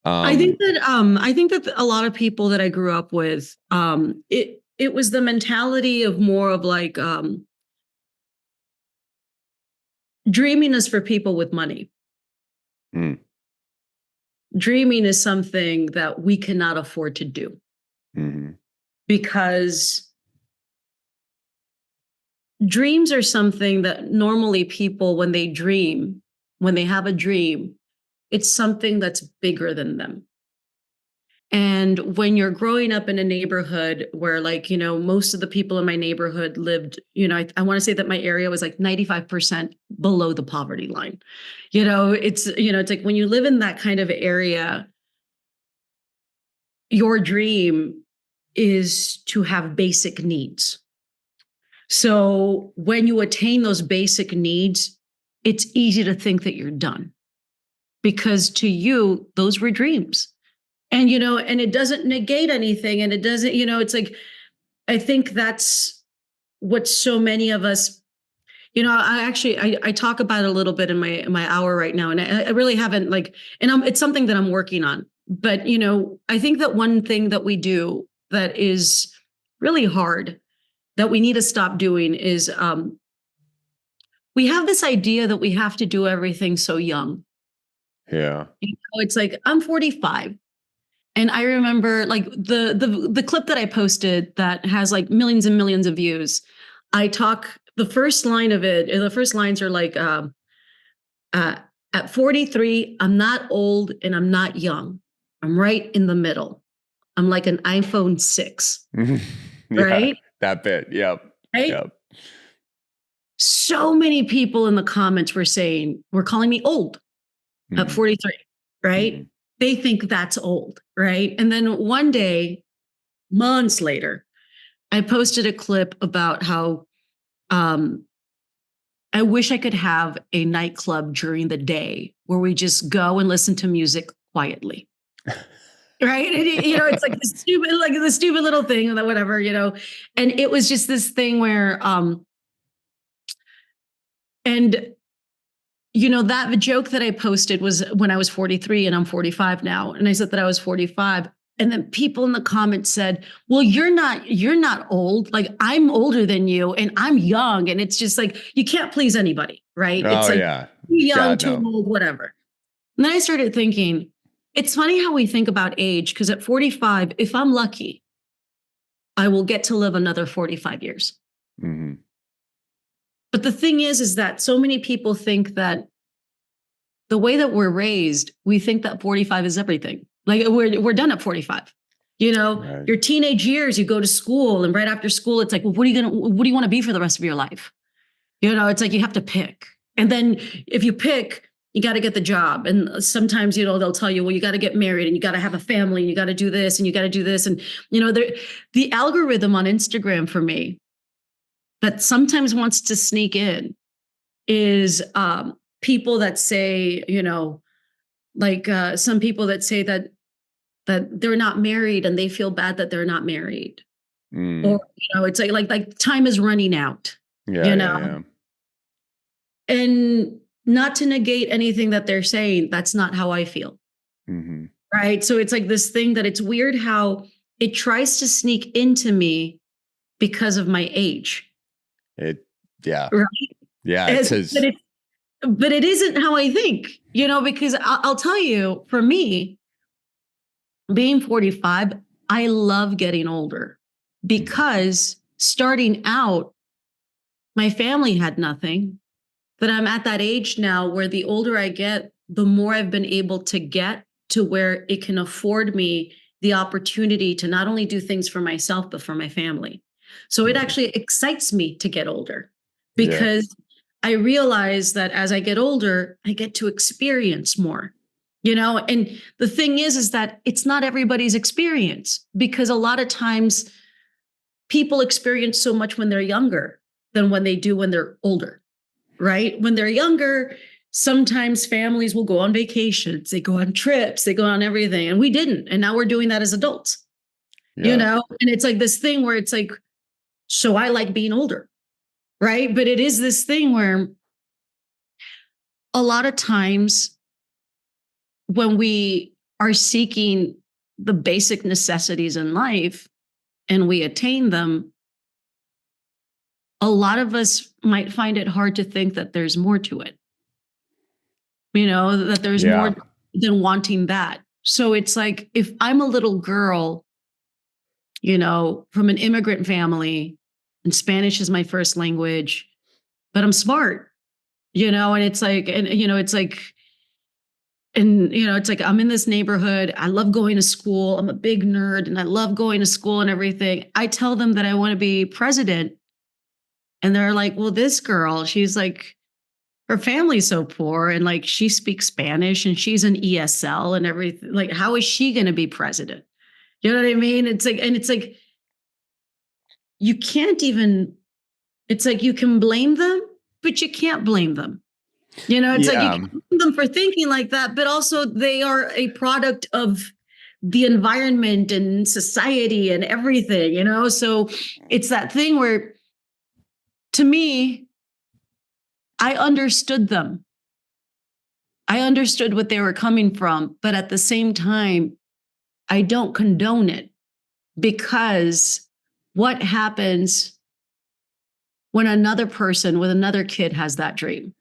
Speaker 3: I think that a lot of people that I grew up with, it was the mentality of more of like dreaming is for people with money. Dreaming is something that we cannot afford to do because dreams are something that normally people, when they have a dream, it's something that's bigger than them. And when you're growing up in a neighborhood where, like, you know, most of the people in my neighborhood lived, you know, I want to say that my area was like 95% below the poverty line. You know, it's like when you live in that kind of area, your dream is to have basic needs. So when you attain those basic needs, it's easy to think that you're done because to you, those were dreams. And, you know, and it doesn't negate anything. And it doesn't, you know, it's like, I think that's what so many of us, you know, I talk about it a little bit in my hour right now. And I really haven't it's something that I'm working on. But, you know, I think that one thing that we do that is really hard that we need to stop doing is we have this idea that we have to do everything so young.
Speaker 1: Yeah.
Speaker 3: You know, it's like, I'm 45. And I remember like the clip that I posted that has like millions and millions of views. The first lines are like, at 43, I'm not old and I'm not young. I'm right in the middle. I'm like an iPhone 6,
Speaker 1: yeah,
Speaker 3: right?
Speaker 1: That bit. Yep.
Speaker 3: Right?
Speaker 1: Yep.
Speaker 3: So many people in the comments were calling me old at 43, right? They think that's old, right? And then one day, months later, I posted a clip about how I wish I could have a nightclub during the day where we just go and listen to music quietly. Right. And, you know, it's like the stupid little thing and whatever, you know, and it was just this thing where, and you know, that joke that I posted was when I was 43 and I'm 45 now. And I said that I was 45. And then people in the comments said, well, you're not old. Like I'm older than you and I'm young. And it's just like, you can't please anybody. Right. It's like
Speaker 1: yeah.
Speaker 3: Too young,
Speaker 1: God,
Speaker 3: too old, whatever. And then I started thinking, it's funny how we think about age. Cause at 45, if I'm lucky, I will get to live another 45 years. But the thing is that so many people think that the way that we're raised, we think that 45 is everything. Like we're done at 45. You know,
Speaker 1: Right.
Speaker 3: Your teenage years, you go to school, and right after school, it's like, well, what do you want to be for the rest of your life? You know, it's like you have to pick. And then if you pick, you got to get the job. And sometimes, you know, they'll tell you, well, you got to get married and you got to have a family and you got to do this and you got to do this. And, you know, the algorithm on Instagram for me that sometimes wants to sneak in is people that say, you know, like some people that say that they're not married and they feel bad that they're not married. Or, you know, it's like time is running out,
Speaker 1: Yeah,
Speaker 3: you know,
Speaker 1: yeah.
Speaker 3: and not to negate anything that they're saying. That's not how I feel. Right. So it's like this thing that it's weird how it tries to sneak into me because of my age.
Speaker 1: Yeah.
Speaker 3: Right.
Speaker 1: Yeah. It says,
Speaker 3: but it isn't how I think, you know, because I'll tell you, for me, being 45, I love getting older. because starting out, my family had nothing. But I'm at that age now where the older I get, the more I've been able to get to where it can afford me the opportunity to not only do things for myself, but for my family. So it actually excites me to get older because I realize that as I get older, I get to experience more, and the thing is that it's not everybody's experience, because a lot of times people experience so much when they're younger than when they do when they're older, right? When they're younger, sometimes families will go on vacations, they go on trips, they go on everything. And we didn't. And now we're doing that as adults, and it's like this thing where it's like, so I like being older, right? But it is this thing where a lot of times when we are seeking the basic necessities in life and we attain them, a lot of us might find it hard to think that there's more to it. That there's more than wanting that. So it's like, if I'm a little girl, from an immigrant family, and Spanish is my first language, but I'm smart, and it's like, I'm in this neighborhood. I love going to school. I'm a big nerd and I love going to school and everything. I tell them that I want to be president. And they're like, well, this girl, she's like, her family's so poor and like she speaks Spanish and she's an ESL and everything. Like, how is she going to be president? You know what I mean? It's like, you can't even, it's like you can blame them, but you can't blame them. It's like you can blame them for thinking like that, but also they are a product of the environment and society and everything, So it's that thing where, to me, I understood them. I understood what they were coming from, but at the same time, I don't condone it, because what happens when another person with another kid has that dream?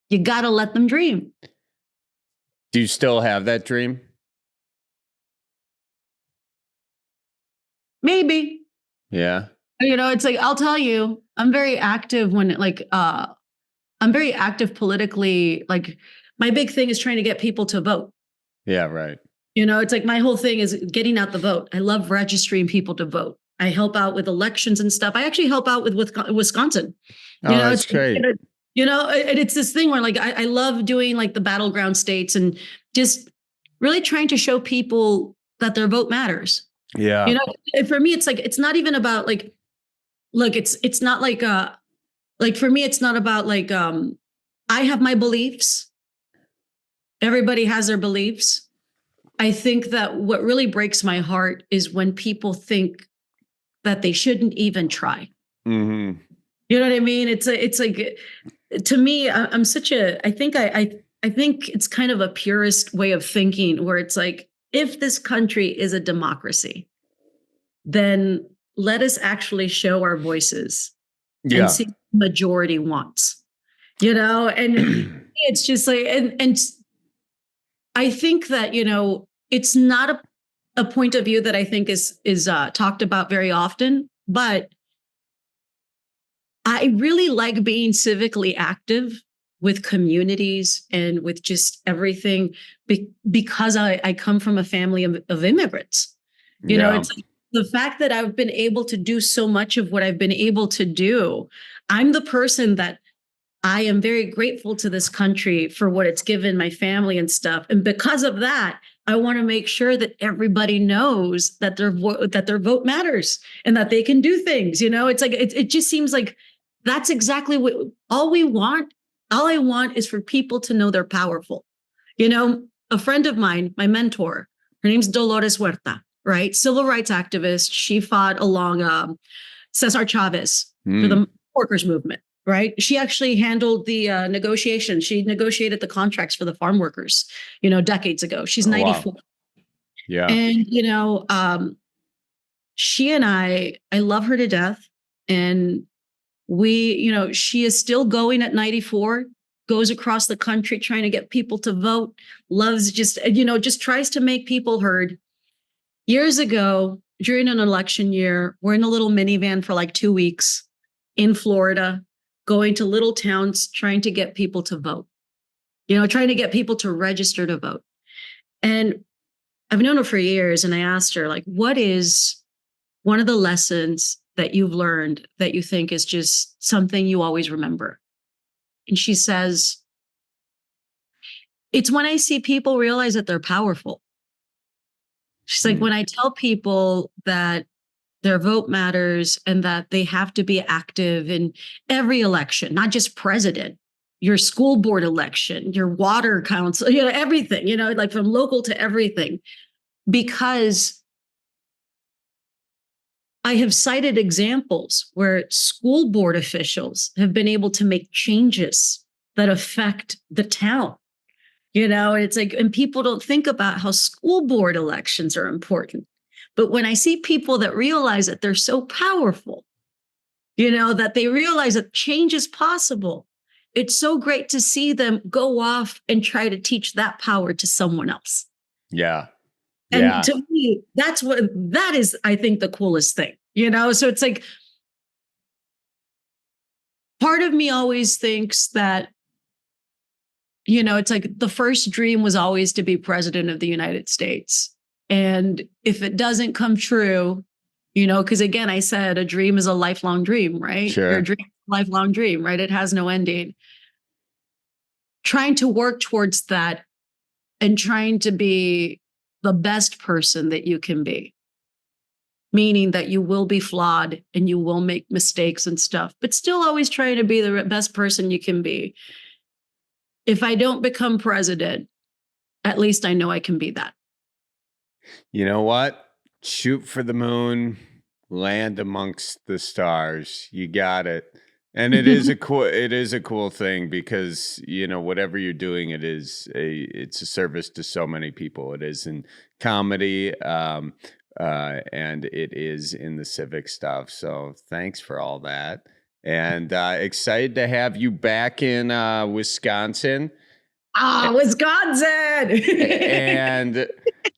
Speaker 3: You got to let them dream.
Speaker 1: Do you still have that dream?
Speaker 3: Maybe.
Speaker 1: Yeah.
Speaker 3: It's like, I'll tell you, I'm very active I'm very active politically. Like, my big thing is trying to get people to vote.
Speaker 1: Yeah, right.
Speaker 3: It's like my whole thing is getting out the vote. I love registering people to vote. I help out with elections and stuff. I actually help out with Wisconsin.
Speaker 1: That's great.
Speaker 3: It's this thing where like, I love doing like the battleground states and just really trying to show people that their vote matters.
Speaker 1: Yeah.
Speaker 3: And for me, it's like, it's not even about like, look, it's not like, for me, it's not about like, I have my beliefs. Everybody has their beliefs. I think that what really breaks my heart is when people think that they shouldn't even try.
Speaker 1: Mm-hmm.
Speaker 3: You know what I mean? It's like, to me, I'm such a, I think it's kind of a purist way of thinking, where it's like, if this country is a democracy, then let us actually show our voices and see what the majority wants, and it's just like, and I think that, it's not a point of view that I think is talked about very often, but I really like being civically active with communities and with just everything, because I come from a family of immigrants. It's like the fact that I've been able to do so much of what I've been able to do. I'm the person that I am very grateful to this country for what it's given my family and stuff. And because of that, I want to make sure that everybody knows that their vote matters and that they can do things. It's like, it just seems like that's exactly what all we want. All I want is for people to know they're powerful. A friend of mine, my mentor, her name's Dolores Huerta, right? Civil rights activist. She fought along Cesar Chavez for the workers' movement, right? She actually handled the negotiations. She negotiated the contracts for the farm workers, decades ago. She's 94. Wow.
Speaker 1: Yeah.
Speaker 3: And, she and I love her to death. And she is still going at 94, goes across the country trying to get people to vote, loves just tries to make people heard. Years ago, during an election year, we're in a little minivan for like 2 weeks in Florida, going to little towns, trying to get people to vote, trying to get people to register to vote. And I've known her for years. And I asked her, like, what is one of the lessons that you've learned that you think is just something you always remember? And she says, it's when I see people realize that they're powerful. She's like, when I tell people that their vote matters and that they have to be active in every election, not just president, your school board election, your water council, everything, like from local to everything, because I have cited examples where school board officials have been able to make changes that affect the town. It's like, and people don't think about how school board elections are important. But when I see people that realize that they're so powerful, that they realize that change is possible, it's so great to see them go off and try to teach that power to someone else.
Speaker 1: Yeah.
Speaker 3: And to me, that is, I think, the coolest thing, So it's like, part of me always thinks that, it's like the first dream was always to be president of the United States. And if it doesn't come true, because again, I said a dream is a lifelong dream, right?
Speaker 1: Sure.
Speaker 3: Your dream is a lifelong dream, right? It has no ending. Trying to work towards that and trying to be the best person that you can be, meaning that you will be flawed and you will make mistakes and stuff, but still always trying to be the best person you can be. If I don't become president, at least I know I can be that.
Speaker 1: You know what? Shoot for the moon, land amongst the stars. You got it. And it is a cool thing because, whatever you're doing, it's a service to so many people. It is in comedy, and it is in the civic stuff. So thanks for all that. And excited to have you back in Wisconsin.
Speaker 3: Wisconsin.
Speaker 1: And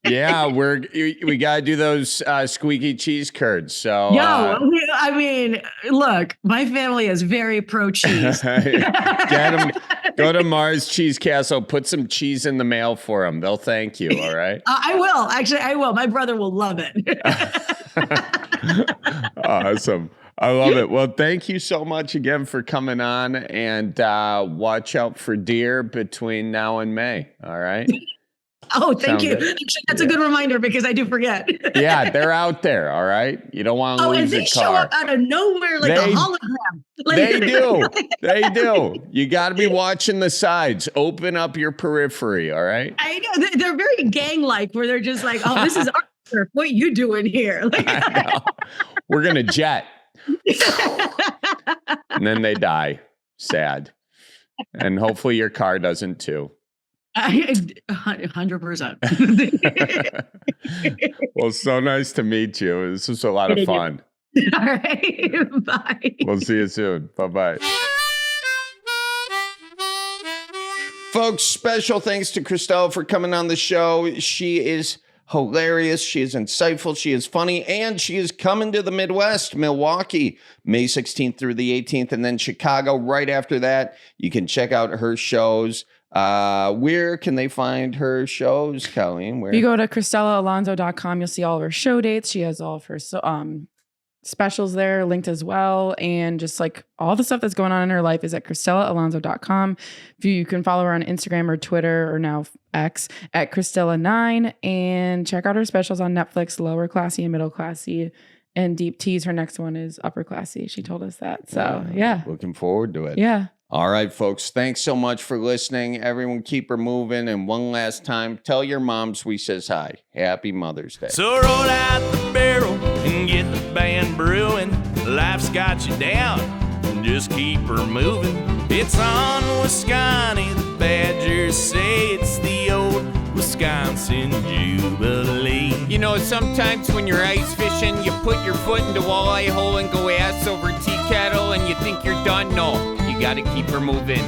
Speaker 1: yeah, we got to do those squeaky cheese curds. So
Speaker 3: I mean, look, my family is very pro cheese.
Speaker 1: Get them. Go to Mars Cheese Castle. Put some cheese in the mail for them. They'll thank you. All right.
Speaker 3: I will. Actually, I will. My brother will love it.
Speaker 1: Awesome. I love it. Well, thank you so much again for coming on, and watch out for deer between now and May. All right.
Speaker 3: Oh, thank you. Actually, that's a good reminder because I do forget.
Speaker 1: Yeah, they're out there. All right. You don't want to lose a car.
Speaker 3: And they show up out of nowhere like a hologram.
Speaker 1: They do. They do. You got to be watching the sides. Open up your periphery. All right.
Speaker 3: I know. They're very gang-like where they're just like, oh, this is our turf. What are you doing here?
Speaker 1: I know. We're going to jet. And then they die. Sad. And hopefully your car doesn't too.
Speaker 3: 100%.
Speaker 1: Well, so nice to meet you. This was a lot of fun.
Speaker 3: All right. Bye.
Speaker 1: We'll see you soon. Bye-bye. Folks, special thanks to Cristela for coming on the show. She is hilarious. She is insightful. She is funny. And she is coming to the Midwest, Milwaukee, May 16th through the 18th, and then Chicago right after that. You can check out her shows. Where can they find her shows, Colleen? Where?
Speaker 2: You go to CristelaAlonzo.com. You'll see all of her show dates. She has all of her specials there linked as well. And just like all the stuff that's going on in her life is at CristelaAlonzo.com. You can follow her on Instagram or Twitter or now X at Cristela9 and check out her specials on Netflix, Lower Classy and Middle Classy. And Deep Tease, her next one is Upper Classy. She told us that. So, yeah.
Speaker 1: Looking forward to it.
Speaker 2: Yeah.
Speaker 1: All right, folks. Thanks so much for listening. Everyone keep her moving. And one last time, tell your moms we says hi. Happy Mother's Day.
Speaker 4: So roll out the barrel and get the band brewing. Life's got you down. Just keep her moving. It's on Wisconsin. The Badgers say it's the old Wisconsin Jubilee.
Speaker 5: You know, sometimes when you're ice fishing, you put your foot in the walleye hole and go ass over tea kettle and you think you're done. No, you gotta keep her moving.